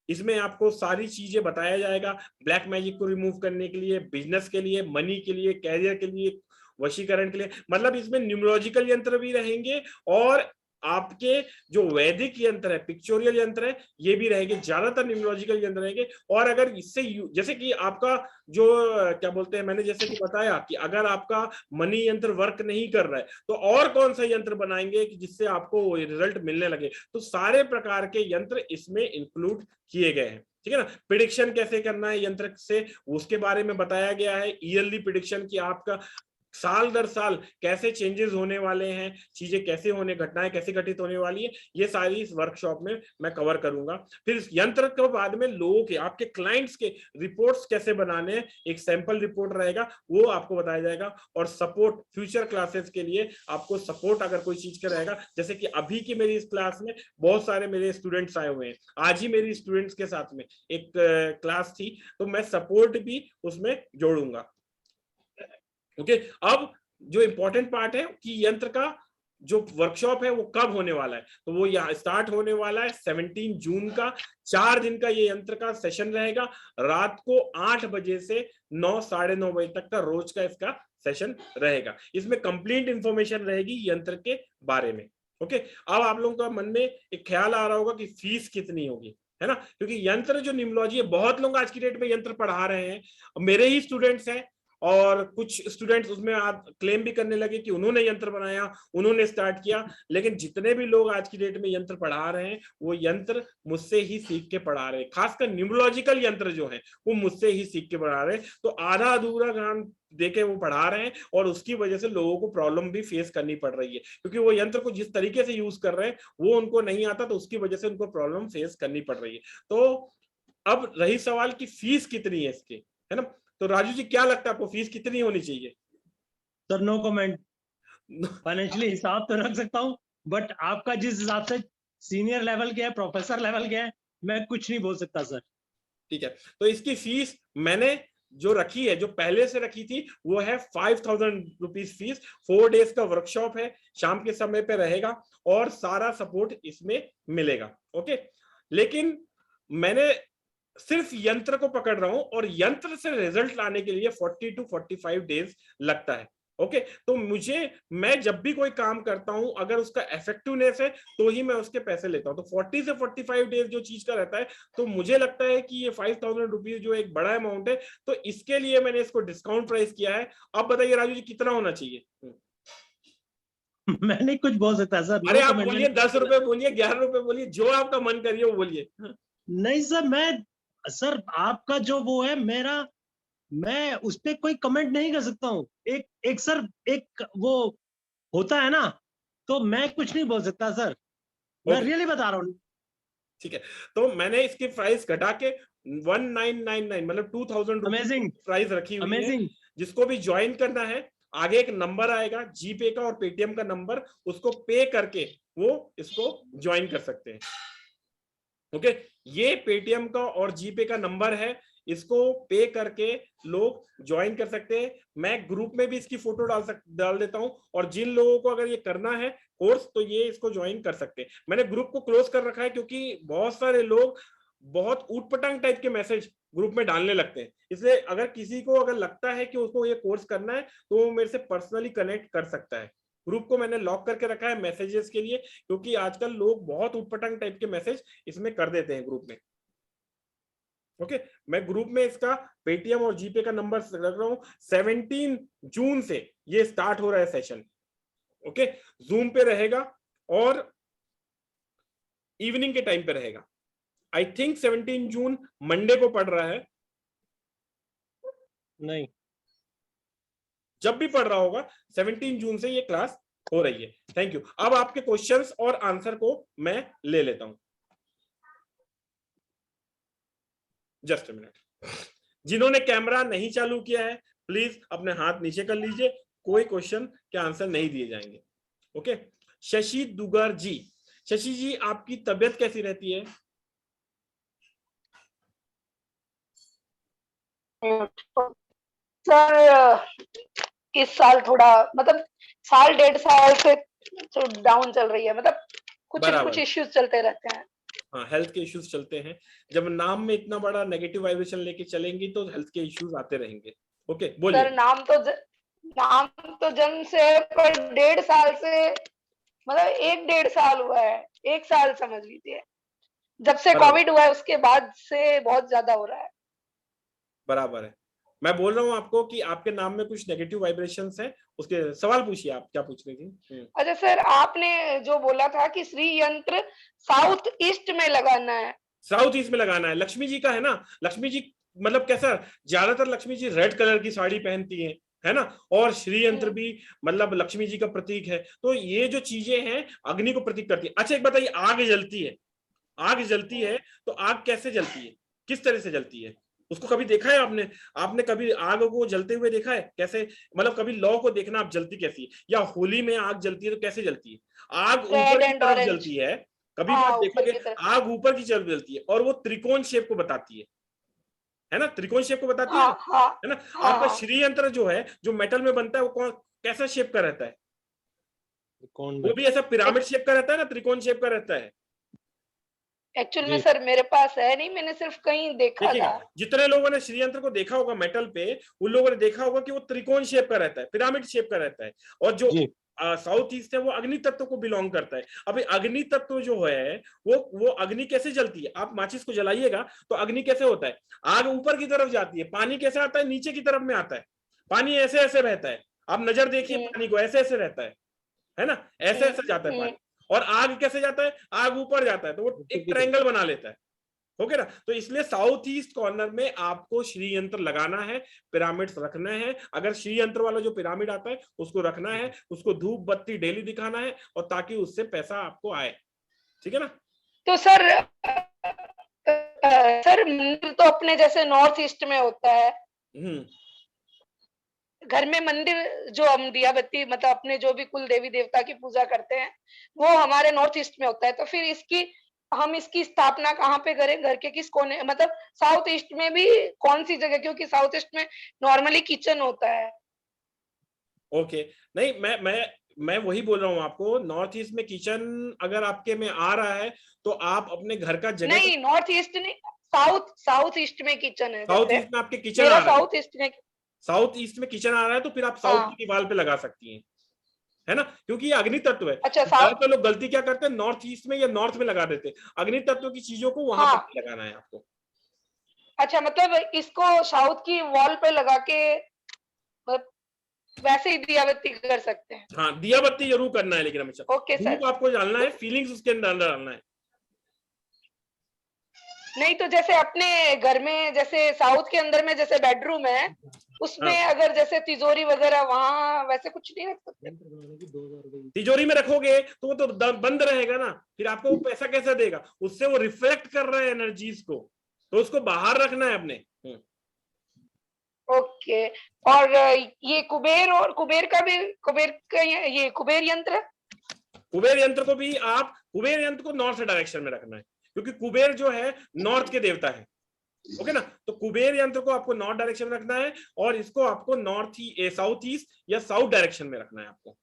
इसमें आपको सारी चीजें बताया जाएगा, ब्लैक मैजिक को रिमूव करने के लिए, बिजनेस के लिए, मनी के लिए, कैरियर के लिए, वशीकरण के लिए। मतलब इसमें न्यूमरोलॉजिकल यंत्र भी रहेंगे और आपके जो वैदिक यंत्र है, पिक्चोरियल यंत्र है, ये भी रहेंगे, ज्यादातर न्यूमरोलॉजिकल यंत्र रहेंगे। और अगर इससे जैसे कि आपका जो क्या बोलते हैं, मैंने जैसे कि बताया कि अगर आपका मनी यंत्र वर्क नहीं कर रहा है तो और कौन सा यंत्र बनाएंगे कि जिससे आपको रिजल्ट मिलने लगे। तो सारे प्रकार के यंत्र इसमें इंक्लूड किए गए हैं, ठीक है ना। प्रिडिक्शन कैसे करना है यंत्र से, उसके बारे में बताया गया है। ईयरली प्रिडिक्शन की आपका साल दर साल कैसे चेंजेस होने वाले हैं, चीजें कैसे होने, घटनाएं कैसे घटित होने वाली है, ये सारी इस वर्कशॉप में मैं कवर करूंगा। फिर इस यंत्र के बाद में लोगों के, आपके क्लाइंट्स के रिपोर्ट्स कैसे बनाने हैं, एक सैंपल रिपोर्ट रहेगा, वो आपको बताया जाएगा। और सपोर्ट, फ्यूचर क्लासेस के लिए आपको सपोर्ट अगर कोई चीज का रहेगा, जैसे कि अभी की मेरी इस क्लास में बहुत सारे मेरे स्टूडेंट्स आए हुए हैं, आज ही मेरी स्टूडेंट्स के साथ में एक क्लास थी, तो मैं सपोर्ट भी उसमें जोड़ूंगा। ओके, अब जो इंपॉर्टेंट पार्ट है कि यंत्र का जो वर्कशॉप है वो कब होने वाला है, तो वो यहाँ स्टार्ट होने वाला है 17 जून का। 4 दिन का ये यंत्र का सेशन रहेगा, रात को 8 बजे से 9, साढ़े 9 बजे तक का रोज का इसका सेशन रहेगा। इसमें कंप्लीट इंफॉर्मेशन रहेगी यंत्र के बारे में। ओके, अब आप लोगों का मन में एक ख्याल आ रहा होगा कि फीस कितनी होगी, है ना, क्योंकि यंत्र जो न्यूमरोलॉजी है, बहुत लोग आज की डेट में यंत्र पढ़ा रहे हैं, मेरे ही स्टूडेंट्स हैं, और कुछ स्टूडेंट्स उसमें क्लेम भी करने लगे कि उन्होंने यंत्र बनाया, उन्होंने स्टार्ट किया। लेकिन जितने भी लोग आज की डेट में यंत्र पढ़ा रहे हैं वो यंत्र मुझसे ही सीख के पढ़ा रहे हैं, खासकर न्यूमरोलॉजिकल यंत्र जो है वो मुझसे ही सीख के पढ़ा रहे हैं। तो आधा अधूरा ज्ञान देके वो पढ़ा रहे हैं, और उसकी वजह से लोगों को प्रॉब्लम भी फेस करनी पड़ रही है, क्योंकि वो यंत्र को जिस तरीके से यूज कर रहे हैं वो उनको नहीं आता, तो उसकी वजह से उनको प्रॉब्लम फेस करनी पड़ रही है। तो अब रही सवाल की फीस कितनी है इसकी, है ना। तो राजू जी क्या लगता है आपको फीस कितनी होनी चाहिए? सर नो कमेंट, फाइनेंशियली हिसाब तो रख सकता हूँ, बट आपका जिस हिसाब से सीनियर लेवल के है, प्रोफेसर लेवल के है, मैं कुछ नहीं बोल सकता सर। ठीक है, तो इसकी फीस मैंने जो रखी है, जो पहले से रखी थी, वो है 5000 रुपीज फीस। 4 डेज का वर्कशॉप है, शाम के समय पे रहेगा और सारा सपोर्ट इसमें मिलेगा। ओके, लेकिन मैंने सिर्फ यंत्र को पकड़ रहा हूं और यंत्र से रिजल्ट लाने के लिए 40 to 45 डेज लगता है। ओके, तो मैं जब भी कोई काम करता हूं, अगर उसका इफेक्टिवनेस है तो ही मैं उसके पैसे लेता हूं। तो 40 से 45 डेज जो चीज का रहता है, तो मुझे लगता है कि ये 5000 रुपीज जो एक बड़ा अमाउंट है, तो इसके लिए मैंने इसको डिस्काउंट प्राइस किया है। अब बताइए राजू जी कितना होना चाहिए? मैं नहीं कुछ बोल सकता सर। अरे आप बोलिए, 10 रुपए बोलिए, 11 रुपए बोलिए, जो आपका मन करिए वो बोलिए। नहीं सर, आपका जो वो है, मैं उस पर कोई कमेंट नहीं कर सकता हूँ। एक वो होता है ना, तो मैं कुछ नहीं बोल सकता सर, मैं रियली बता रहा हूँ। ठीक है, तो मैंने इसकी प्राइस घटा के 1999 मतलब 2000 अमेजिंग प्राइस रखी हुई है। जिसको भी ज्वाइन करना है, आगे एक नंबर आएगा जीपे का और पेटीएम का नंबर, उसको पे करके वो इसको ज्वाइन कर सकते हैं। ओके, ये पेटीएम का और जीपे का नंबर है, इसको पे करके लोग ज्वाइन कर सकते हैं। मैं ग्रुप में भी इसकी फोटो डाल देता हूं, और जिन लोगों को अगर ये करना है कोर्स, तो ये इसको ज्वाइन कर सकते हैं। मैंने ग्रुप को क्लोज कर रखा है क्योंकि बहुत सारे लोग बहुत ऊटपटांग टाइप के मैसेज ग्रुप में डालने लगते हैं, इसलिए अगर किसी को अगर लगता है कि उसको ये कोर्स करना है तो वो मेरे से पर्सनली कनेक्ट कर सकता है। ग्रुप को मैंने लॉक करके रखा है मैसेजेस के लिए, क्योंकि आजकल लोग बहुत ऊटपटांग टाइप के मैसेज इसमें कर देते हैं ग्रुप में। ओके, मैं ग्रुप में इसका पेटीएम और जीपे का नंबर रख रहा हूं। 17 जून से ये स्टार्ट हो रहा है सेशन। ओके, जूम पे रहेगा और इवनिंग के टाइम पे रहेगा। आई थिंक 17 जून मंडे को पड़ रहा है, नहीं जब भी पढ़ रहा होगा 17 जून से ये क्लास हो रही है। Thank you. अब आपके क्वेश्चंस और आंसर को मैं ले लेता हूं। Just a minute. जिन्होंने कैमरा नहीं चालू किया है प्लीज अपने हाथ नीचे कर लीजिए, कोई क्वेश्चन के आंसर नहीं दिए जाएंगे। ओके, शशि दुगर जी, शशि जी आपकी तबीयत कैसी रहती है? सर इस साल थोड़ा मतलब साल 1.5 साल से तो डाउन चल रही है, मतलब कुछ इश्यूज चलते रहते हैं। हाँ, हेल्थ के इश्यूज चलते हैं। जब नाम में इतना बड़ा नेगेटिव वाइब्रेशन लेके चलेंगी तो हेल्थ के इश्यूज आते रहेंगे। ओके, बोलिए। सर नाम तो जन्म से, पर 1.5 साल से मतलब 1-1.5 साल हुआ है, 1 साल समझ लीजिए। जब से बराबर। कोविड हुआ है उसके बाद से बहुत ज्यादा हो रहा है। बराबर है। मैं बोल रहा हूँ आपको कि आपके नाम में कुछ नेगेटिव वाइब्रेशंस है। उसके सवाल पूछिए, आप क्या पूछ रही थी? अच्छा सर, आपने जो बोला था कि श्री यंत्र साउथ ईस्ट में लगाना है। साउथ ईस्ट में लगाना है। लक्ष्मी जी का है ना, लक्ष्मी जी मतलब कैसा, ज्यादातर लक्ष्मी जी रेड कलर की साड़ी पहनती है ना, और श्री यंत्र भी मतलब लक्ष्मी जी का प्रतीक है। तो ये जो चीजें हैं अग्नि को प्रतीक करती है। अच्छा एक बताइए, आग जलती है, आग जलती है तो आग कैसे जलती है, किस तरह से जलती है? उसको कभी देखा है आपने? आपने कभी आग को जलते हुए देखा है कैसे? मतलब कभी लौ को देखना आप जलती कैसी है, या होली में आग जलती है तो कैसे जलती है? आग ऊपर रेड की एंड तरफ ऑरेंज। जलती है, कभी भी हाँ, आप ऊपर देखोगे की तरफ। आग ऊपर की तरफ जलती है, और वो त्रिकोण शेप को बताती है ना, त्रिकोण शेप को बताती हाँ हाँ है ना। हाँ आपका हाँ। श्री यंत्र जो है, जो मेटल में बनता है, वो कौन कैसा शेप का रहता है? कौन वो भी ऐसा पिरामिड शेप का रहता है ना, त्रिकोण शेप का रहता है। एक्चुअल में जी सर मेरे पास है नहीं, मैंने सिर्फ कहीं देखा देखिएगा, था। जितने लोगों ने श्री यंत्र को देखा होगा मेटल पे, उन लोगों ने देखा होगा कि वो त्रिकोण शेप का रहता है, पिरामिड शेप का रहता है। और जो जी साउथ ईस्ट है वो अग्नि तत्व को बिलोंग करता है। अभी अग्नि तत्व जो है वो अग्नि कैसे जलती है? आप माचिस को जलाइएगा तो अग्नि कैसे होता है? आग ऊपर की तरफ जाती है, पानी कैसे आता है? नीचे की तरफ में आता है। पानी ऐसे ऐसे बहता है, आप नजर देखिए हम्म पानी को, ऐसे ऐसे रहता है ना, ऐसे ऐसे जाता है हम्म। पानी। और आग कैसे जाता है? आग ऊपर जाता है, तो वो एक ट्रायंगल बना लेता है। ओके ना, तो इसलिए साउथ ईस्ट कॉर्नर में आपको श्री यंत्र लगाना है, पिरामिड्स रखना है। अगर श्री यंत्र वाला जो पिरामिड आता है उसको रखना है, उसको धूप बत्ती डेली दिखाना है, और ताकि उससे पैसा आपको आए। ठीक है ना? तो सर सर मंदिर तो अपने जैसे नॉर्थ ईस्ट में होता है, घर में मंदिर जो हम दिया बत्ती मतलब अपने जो भी कुल देवी देवता की पूजा करते हैं वो हमारे नॉर्थ ईस्ट में होता है। तो फिर हम इसकी स्थापना कहाँ पे करें? घर के किस कोने, मतलब साउथ ईस्ट में भी कौन सी जगह? क्योंकि साउथ ईस्ट में नॉर्मली किचन होता है। ओके, नहीं मैं वही बोल रहा हूँ आपको, नॉर्थ ईस्ट में किचन अगर आपके में आ रहा है तो आप अपने घर का जगह, नहीं, नॉर्थ ईस्ट नहीं, साउथ ईस्ट में किचन है। साउथ जैसे ईस्ट में आपके किचन मेरा आ रहा है, साउथ ईस्ट में। साउथ ईस्ट में किचन आ रहा है तो फिर आप साउथ हाँ। की दीवार पे लगा सकती हैं, है ना, क्योंकि ये अग्नि तत्व है। अच्छा ज्यादातर लोग गलती क्या करते हैं, नॉर्थ ईस्ट में या नॉर्थ में लगा देते हैं। अग्नि तत्व की चीजों को वहां हाँ। पर लगाना है आपको। अच्छा, मतलब इसको साउथ की वॉल पे लगा के मतलब वैसे ही दिया बत्ती कर सकते हैं। हाँ, दिया बत्ती जरूर करना है, लेकिन हमेशा ओके सर। धूप आपको डालना है, फीलिंग्स उसके अंदर डालना है। नहीं तो जैसे अपने घर में जैसे साउथ के अंदर में जैसे बेडरूम है, उसमें हाँ, अगर जैसे तिजोरी वगैरह वहां वैसे कुछ नहीं रख सकते? तिजोरी में रखोगे तो वो तो बंद रहेगा ना, फिर आपको वो पैसा कैसे देगा? उससे वो रिफ्लेक्ट कर रहा है एनर्जीज को, तो उसको बाहर रखना है अपने। ओके। और ये कुबेर का भी, ये कुबेर यंत्र। कुबेर यंत्र को भी आप, कुबेर यंत्र को नॉर्थ डायरेक्शन में रखना है, क्योंकि कुबेर जो है नॉर्थ के देवता है। ओके ना, तो कुबेर यंत्र को आपको नॉर्थ डायरेक्शन में रखना है, और इसको आपको साउथ ईस्ट या साउथ डायरेक्शन में रखना है आपको।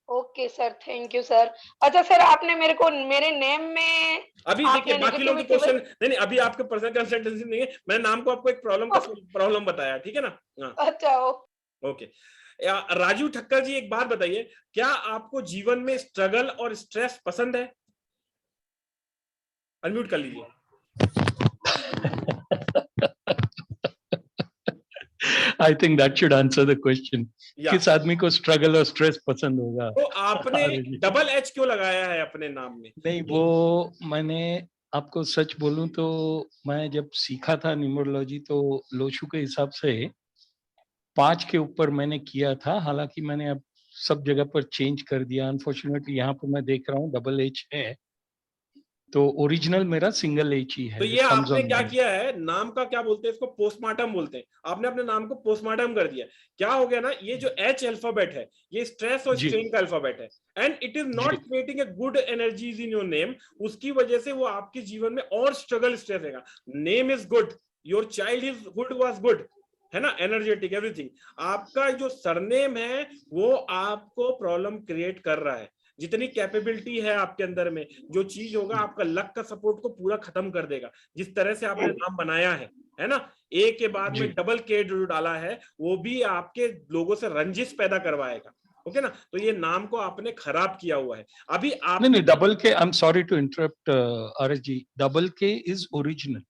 Okay sir, thank you sir. अच्छा सर, आपने मेरे नेम में अभी देखिए बाकी लोग के क्वेश्चन नहीं, अभी आपके पर्सनल कंसल्टेंसी नहीं है, मैंने नाम को आपको एक प्रॉब्लम बताया, ठीक है ना? हाँ, अच्छा ओके। राजू ठक्कर जी, एक बात बताइए, क्या आपको जीवन में स्ट्रगल और स्ट्रेस पसंद है? अनम्यूट कर लीजिए। I think that should answer the question. किस आदमी को स्ट्रगल और स्ट्रेस पसंद होगा? तो आपने डबल एच क्यों लगाया है अपने नाम में? नहीं, वो मैंने आपको सच बोलूं तो मैं जब सीखा था न्यूमरोलॉजी तो लोशू के हिसाब से 5 के ऊपर मैंने किया था। हालांकि मैंने अब सब जगह पर चेंज कर दिया। अनफॉर्चुनेटली यहाँ पर मैं देख रहा हूँ डबल एच है, तो ओरिजिनल मेरा सिंगल एच ही है। तो ये आपने क्या किया है, नाम का क्या बोलते हैं इसको, पोस्टमार्टम बोलते हैं। आपने अपने नाम को पोस्टमार्टम कर दिया। क्या हो गया ना, ये जो एच अल्फाबेट है ये स्ट्रेस और स्ट्रेन का अल्फाबेट है, and it is not creating a good energies in your name. उसकी वजह से वो आपके जीवन में और स्ट्रगल स्ट्रेस रहेगा। Name is good, your child is good, was good, है ना, एनर्जेटिक एवरीथिंग। आपका जो सरनेम है वो आपको प्रॉब्लम क्रिएट कर रहा है। जितनी कैपेबिलिटी है आपके अंदर में, जो चीज होगा आपका लक का सपोर्ट को पूरा खत्म कर देगा। जिस तरह से आपने नाम बनाया है ना, ए के बाद में डबल के जो डाला है वो भी आपके लोगों से रंजिश पैदा करवाएगा। ओके ना, तो ये नाम को आपने खराब किया हुआ है। अभी आप नहीं double K, I am sorry to interrupt RS ji, double K is original,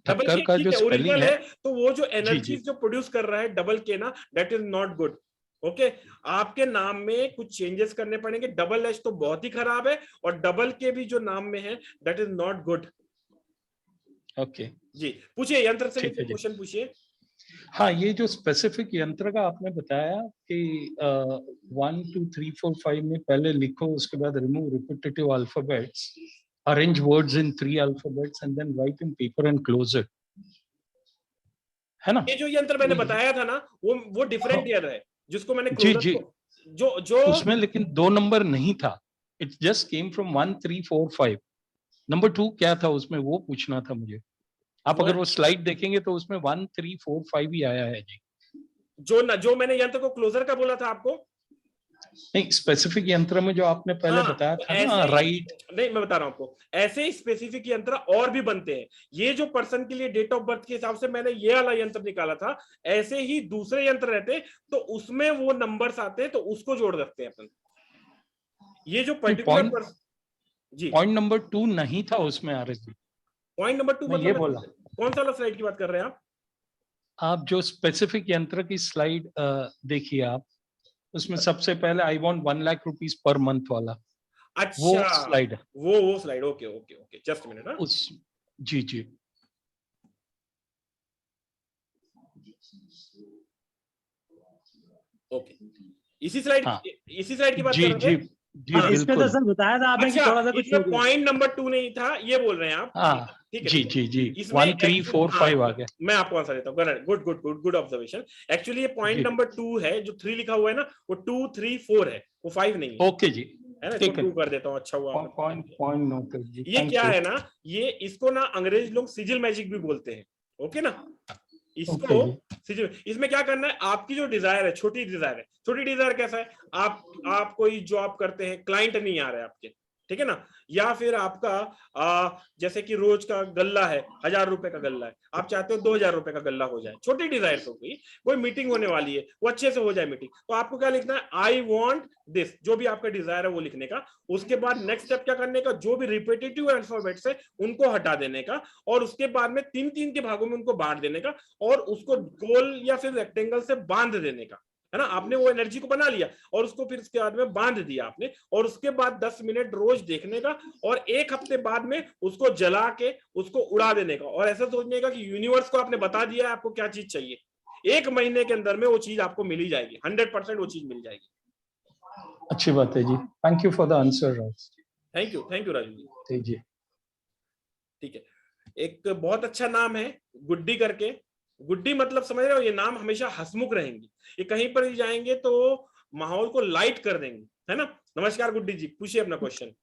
double Thakkar K का ठीक जो है, स्पेलिंग ओरिजिनल है, है, तो वो जो जी एनर्जी जी जो प्रोड्यूस कर रहा है डबल के ना, that is not good. Okay, आपके नाम में कुछ चेंजेस करने पड़ेंगे। डबल एच तो बहुत ही खराब है, और डबल के भी जो नाम में है that is not good. Okay जी पूछिए, यंत्र से ठीक है जी। क्वेश्चन पूछिए। हाँ, ये जो स्पेसिफिक यंत्र का आपने बताया कि 1 2 3 4 5 में पहले लिखो, उसके बाद remove repetitive alphabets, arrange words in 3 alphabets and then write in paper and close it, है ना? ये जो यंत्र मैंने तो बताया था ना, वो डिफरेंट ईयर है, जिसको मैंने जी क्लोजर जी, जो जो उसमें लेकिन 2 नंबर नहीं था, it just came from 1 3 4 5। Number 2 क्या था उसमें, वो पूछना था मुझे। आप अगर वो स्लाइड देखेंगे तो उसमें 1 3 4 5 ही आया है जी। जो मैंने यंत्र को क्लोजर का बोला था आपको, नहीं, स्पेसिफिक यंत्र में जो आपने पहले हाँ, बताया तो था ना, राइट। नहीं, मैं बता रहा हूं आपको, ऐसे स्पेसिफिक यंत्र और भी बनते हैं। ये जो पर्सन के लिए डेट ऑफ बर्थ के हिसाब से मैंने ये वाला यंत्र निकाला था, ऐसे ही दूसरे यंत्र रहते तो उसमें वो नंबर्स आते तो उसको जोड़ सकते हैं अपन। ये जो पर्टिकुलर पर्सन, जी पॉइंट नंबर 2 नहीं था उसमें आरएस जी, पॉइंट नंबर 2 मैं ये बोला। मतलब कौन सा वाला स्लाइड की बात कर रहे हैं आप जो स्पेसिफिक यंत्र की स्लाइड देखिए आप, उसमें सबसे पहले I want 1 lakh rupees per month वाला, वो अच्छा, स्लाइड, वो slide, okay okay okay, just minute. हाँ, उस जी जी ओके, इसी स्लाइड हाँ इसी स्लाइड की बात जी कर रहे जी थे। जी हाँ, इसमें तो बिल्कुल। सर बताया था आपने कि अच्छा, थोड़ा सा कुछ इसमें पॉइंट नंबर 2 नहीं था, ये बोल रहे हैं आप। हाँ ठीक है, जी ठीक है। जी जी, इसमें 1 3 4 हाँ, 5 आ गया मैं आपको आंसर देता हूँ। Good good good good observation. Actually ये पॉइंट जी। नंबर 2 है, जो 3 लिखा हुआ है ना, वो 2 3 4 है, वो 5 नहीं है। ओके जी, है ना, ठीक इसको है। 2 कर देता हूँ। अच्छा हुआ आपने पॉइंट नोटेड जी, ये थैंक क्या यू। है ना, ये इसको ना अंग्रेज लोग सिजिल मैजिक भी बोलते हैं। ओके ना, इसको ओके जी। सिजिल। इसमें क्या करना है, आपकी जो डिजायर है, छोटी डिजायर है। छोटी डिजायर कैसा है, आप कोई जॉब करते हैं, क्लाइंट नहीं आ रहे आपके, ठीक है ना, या फिर आपका जैसे कि रोज का गल्ला है, 1000 रुपए का गल्ला है, आप चाहते हो 2000 रुपए का गल्ला हो जाए। छोटी डिजायर हो गई, कोई मीटिंग होने वाली है, वो अच्छे से हो जाए मीटिंग, तो आपको क्या लिखना है, आई वॉन्ट दिस, जो भी आपका डिजायर है वो लिखने का। उसके बाद नेक्स्ट स्टेप क्या करने का, जो भी रिपीटेटिव अल्फाबेट्स है उनको हटा देने का, और उसके बाद में 3-3 के भागों में उनको बांट देने का, और उसको गोल या फिर रेक्टेंगल से बांध देने का, है ना। आपने वो एनर्जी को बना लिया, और उसको फिर उसके बाद में बांध दिया आपने, और उसके बाद 10 मिनट रोज देखने का, और 1 हफ्ते बाद में उसको जला के उसको उड़ा देने का, और ऐसा सोचने का कि यूनिवर्स को आपने बता दिया है आपको क्या चीज चाहिए। 1 महीने के अंदर में वो चीज आपको मिल ही जाएगी, 100% वो चीज मिल जाएगी। अच्छी बात है जी, thank you for the answer. Thank you Raju ji. जी ठीक है, एक बहुत अच्छा नाम है गुड्डी करके। गुड्डी मतलब समझ रहे हो, ये नाम हमेशा हंसमुख रहेंगी, ये कहीं पर भी जाएंगे तो माहौल को लाइट कर देंगे, है ना। नमस्कार गुड्डी जी, पूछिए अपना क्वेश्चन।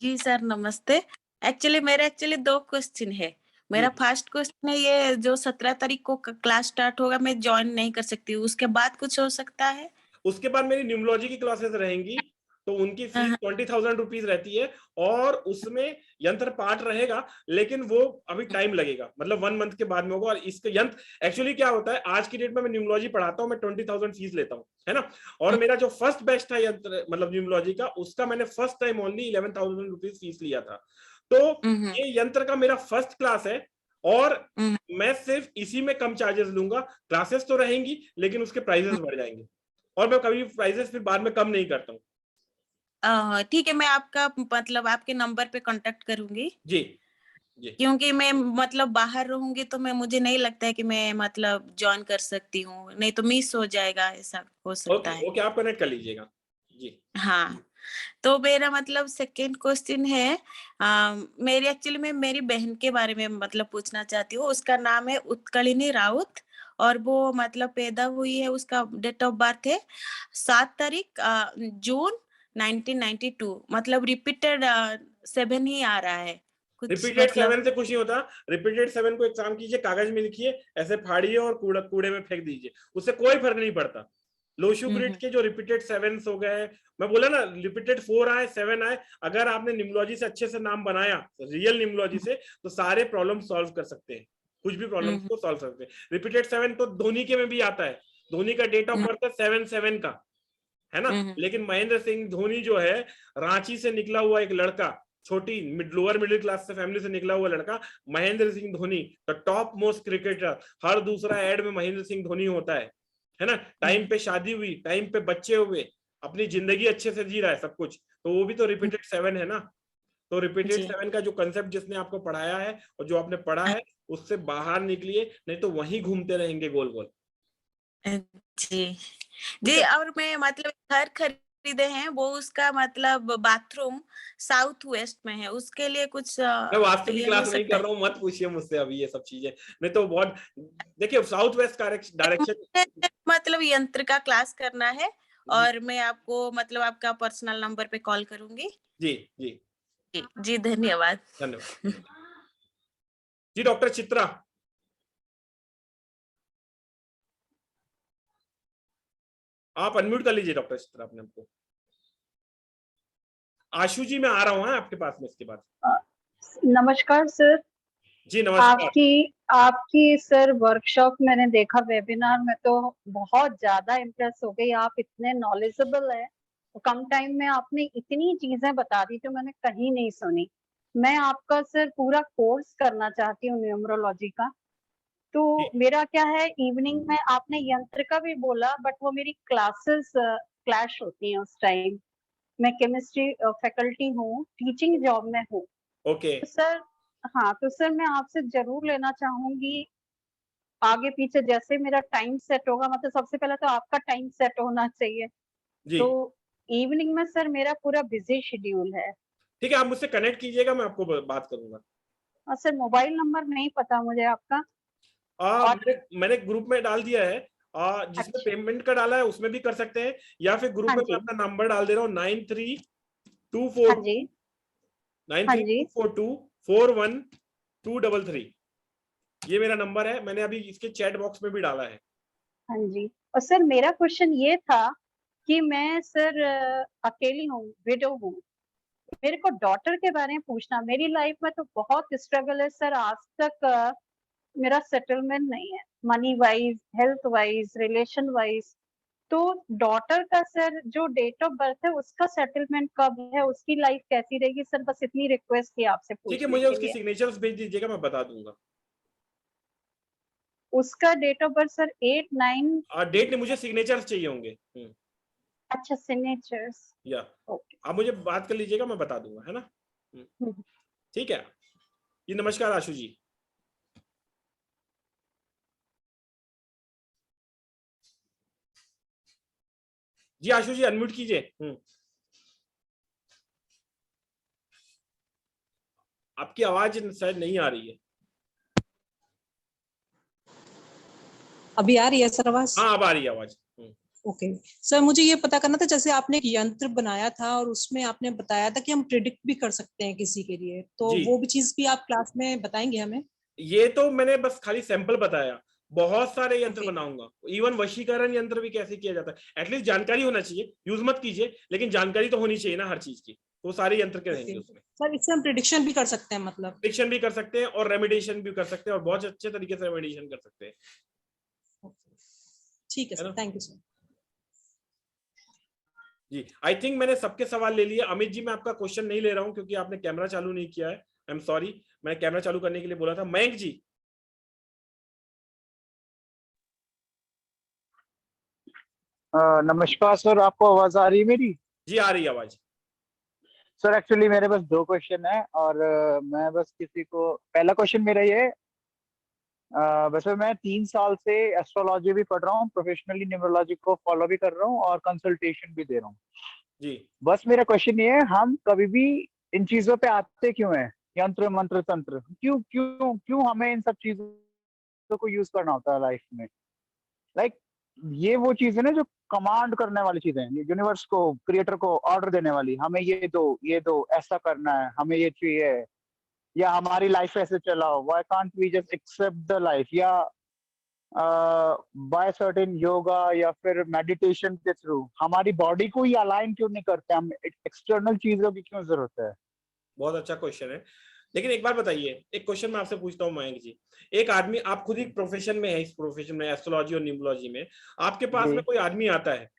जी सर नमस्ते। एक्चुअली 2 क्वेश्चन है। मेरा फर्स्ट क्वेश्चन है, ये जो 17 तारीख को क्लास स्टार्ट होगा, मैं ज्वाइन नहीं कर सकती हूँ, उसके बाद कुछ हो सकता है? उसके बाद मेरी न्यूमरोलॉजी की क्लासेस रहेंगी, तो उनकी फीस 20,000 रुपीज रहती है, और उसमें यंत्र पाठ रहेगा, लेकिन वो अभी टाइम लगेगा, मतलब 1 मंथ के बाद में होगा। और इसका यंत्र एक्चुअली क्या होता है, आज की डेट में मैं न्यूमरोलॉजी पढ़ाता हूँ, मैं 20,000 फीस लेता हूँ, है ना। और मेरा जो फर्स्ट बैच था यंत्र मतलब न्यूमरोलॉजी का, उसका मैंने first time only 11,000 rupees fees लिया था। तो ये यंत्र का मेरा फर्स्ट क्लास है, और मैं सिर्फ इसी में कम चार्जेस लूंगा। क्लासेस तो रहेंगी, लेकिन उसके प्राइजेस बढ़ जाएंगे, और मैं कभी प्राइजेस फिर बाद में कम नहीं करता हूँ। ठीक है, मैं आपका मतलब आपके नंबर पे कांटेक्ट करूंगी। जी जी, क्योंकि मैं मतलब बाहर रहूंगी, तो मुझे नहीं लगता है कि मैं मतलब ज्वाइन कर सकती हूँ, नहीं तो मिस हो जाएगा, ऐसा हो सकता है। ओके, आप कनेक्ट कर लीजिएगा जी। हाँ, तो मेरा मतलब सेकंड क्वेश्चन है, मेरी एक्चुअली मैं मेरी बहन के बारे में मतलब पूछना चाहती हूँ। उसका नाम है उत्कलिनी राउत, और वो मतलब पैदा हुई है, उसका डेट ऑफ बर्थ है 7 तारीख जून 1992, मतलब रिपीटेड 7 ही आ रहा है कुछ रिपीटेड मतलब। 7 से कुछ नहीं होता। रिपीटेड 7 को एक काम कीजिए, कागज में लिखिए, ऐसे फाड़िए और कूड़े में फेंक दीजिए, उससे कोई फर्क नहीं पड़ता। लोशु ग्रिड के जो रिपीटेड 7 हो गए, मैं बोला ना, रिपीटेड 4 आए 7 आए, अगर आपने निम्नोलॉजी से अच्छे से नाम बनाया, रियल निम्नोलॉजी से, तो सारे प्रॉब्लम सॉल्व कर सकते हैं, कुछ भी प्रॉब्लम को सॉल्व कर सकते हैं। रिपीटेड 7 तो धोनी के में भी आता है, धोनी का डेट ऑफ बर्थ है 7/7 का, है ना। लेकिन महेंद्र सिंह धोनी जो है रांची से निकला हुआ एक लड़का, छोटी लोअर मिडिल क्लास से फैमिली से निकला हुआ लड़का, Mahendra Singh Dhoni the top most cricketer. हर दूसरा एड में महेंद्र सिंह धोनी होता है ना। टाइम पे शादी हुई, टाइम पे बच्चे हुए, अपनी जिंदगी अच्छे से जी रहा है सब कुछ, तो वो भी तो रिपीटेड 7 है ना। तो रिपीटेड 7 का जो कंसेप्ट जिसने आपको पढ़ाया है और जो आपने पढ़ा है उससे बाहर निकलिए, नहीं तो वहीं घूमते रहेंगे गोल गोल। जी जी। और मैं मतलब घर खरीदे हैं, वो उसका मतलब बाथरूम साउथ वेस्ट में है, उसके लिए कुछ मैं वास्तु की ये क्लास हो नहीं सकता कर रहा हूँ, मत पूछिए मुझसे अभी ये सब चीजें, नहीं तो बहुत। देखिए साउथ वेस्ट डायरेक्शन है? मतलब यंत्र का क्लास करना है, और मैं आपको मतलब आपका पर्सनल नंबर पे कॉल करूंगी। जी जी जी जी, धन्यवाद। धन्यवाद। जी डॉक्टर चित्रा, आप अनम्यूट कर लीजिए डॉक्टर चित्रा अपने आपको। आशु जी मैं आ रहा हूँ आपके पास में इसके बाद। नमस्कार सर। जी नमस्कार। आपकी सर वर्कशॉप मैंने देखा, वेबिनार में तो बहुत ज्यादा इम्प्रेस हो गई। आप इतने नॉलेजेबल है, कम टाइम में आपने इतनी चीजें बता दी जो मैंने कहीं नहीं सुनी। मैं आपका सर पूरा कोर्स करना चाहती हूँ न्यूमरोलॉजी का। तो मेरा क्या है, इवनिंग में आपने यंत्र का भी बोला, बट वो मेरी क्लासेस क्लैश होती हैं उस टाइम। मैं केमिस्ट्री फैकल्टी हूँ, टीचिंग जॉब में हूँ। ओके तो सर, हाँ तो सर मैं आपसे जरूर लेना चाहूंगी आगे पीछे, जैसे मेरा टाइम सेट होगा। मतलब सबसे पहले तो आपका टाइम सेट होना चाहिए। जी तो इवनिंग में सर मेरा पूरा बिजी शेड्यूल है। ठीक है, आप मुझसे कनेक्ट कीजिएगा, मैं आपको बात करूंगा। और सर मोबाइल नंबर नहीं पता मुझे आपका। और मैंने ग्रुप में डाल दिया है, जिसमें अच्छा, पेमेंट का डाला है उसमें भी कर सकते हैं, या फिर ग्रुप हाँ में मैं जी, अपना नंबर डाल दे रहा हूँ हाँ जी, हाँ जी, 9324241233। ये मेरा नंबर है, मैंने अभी इसके चैट बॉक्स में भी डाला है। हाँ जी। और सर मेरा क्वेश्चन ये था कि मैं सर अकेली हूँ, विडो हूँ। मेरे को डॉटर के बारे में पूछना। मेरी लाइफ में तो बहुत स्ट्रगल है सर, आज तक मेरा सेटलमेंट नहीं है, money wise, health wise, relation wise. तो डॉटर का सर जो डेट ऑफ बर्थ है उसका सेटलमेंट कब है, उसकी लाइफ कैसी रहेगी सर, बस इतनी रिक्वेस्ट थी आपसे ठीक है, पूछने मुझे के उसकी लिए। सिग्नेचर्स भेज दीजिएगा, मैं बता दूंगा। उसका date of birth sir 8-9। Date नहीं, मुझे सिग्नेचर्स चाहिए होंगे। अच्छा, सिग्नेचर्स। या ओके। आप मुझे बात कर लीजिएगा, मैं बता दूंगा, है ना। ठीक है जी। नमस्कार आशु जी। जी आशु जी अनम्यूट कीजिए। आपकी आवाज शायद नहीं आ रही है। अभी आ रही है सर आवाज? हाँ अब आ रही है आवाज। ओके सर, मुझे ये पता करना था, जैसे आपने एक यंत्र बनाया था और उसमें आपने बताया था कि हम प्रिडिक्ट भी कर सकते हैं किसी के लिए, तो जी। वो भी चीज भी आप क्लास में बताएंगे हमें? ये तो मैंने बस खाली सैंपल बताया, बहुत सारे यंत्र ओके। बनाऊंगा। इवन वशीकरण यंत्र भी कैसे किया जाता है, एटलीस्ट जानकारी होना चाहिए। यूज मत कीजिए, लेकिन जानकारी तो होनी चाहिए ना हर चीज की, तो सारे यंत्र के रहेंगे उसमें। सर इससे हम प्रिडिक्शन भी कर सकते हैं मतलब? प्रिडिक्शन भी कर सकते हैं और रेमेडिएशन भी कर सकते हैं, और बहुत अच्छे तरीके से रेमेडिएशन कर सकते हैं। ठीक है सर, थैंक यू सर। जी आई थिंक मैंने सबके सवाल ले लिए। अमित जी मैं आपका क्वेश्चन नहीं ले रहा हूं क्योंकि आपने कैमरा चालू नहीं किया है। आई एम सॉरी, मैं कैमरा चालू करने के लिए बोला था। मयंक जी। नमस्कार सर, आपको आवाज आ रही है मेरी? जी आ रही है आवाज। सर एक्चुअली मेरे पास 2 क्वेश्चन है, और मैं बस किसी को, पहला क्वेश्चन मेरा ये वैसे मैं 3 साल से एस्ट्रोलॉजी भी पढ़ रहा हूँ, प्रोफेशनली न्यूमरोलॉजी को फॉलो भी कर रहा हूँ और कंसल्टेशन भी दे रहा हूँ। जी बस मेरा क्वेश्चन ये है, हम कभी भी इन चीजों पे आते क्यों हैं? यंत्र मंत्र तंत्र क्यों क्यों क्यों हमें इन सब चीजों को यूज करना होता है लाइफ में? लाइक ये वो चीज है ना जो कमांड करने वाली चीजें, यूनिवर्स को, क्रिएटर को ऑर्डर देने वाली, हमें ये दो, ऐसा करना है, हमें ये चाहिए, या हमारी लाइफ ऐसे चलाओ। Why can't we just accept the life, या बाय सर्टेन योगा या फिर मेडिटेशन के थ्रू हमारी बॉडी को ही अलाइन क्यों नहीं करते? हम एक्सटर्नल चीजों की क्यों जरूरत है? बहुत अच्छा क्वेश्चन है, लेकिन एक बार बताइए, एक क्वेश्चन मैं आपसे पूछता हूँ मयंक जी। एक आदमी, आप खुद ही प्रोफेशन में है, इस प्रोफेशन में एस्ट्रोलॉजी और न्यूमरोलॉजी में, आपके पास में कोई आदमी आता है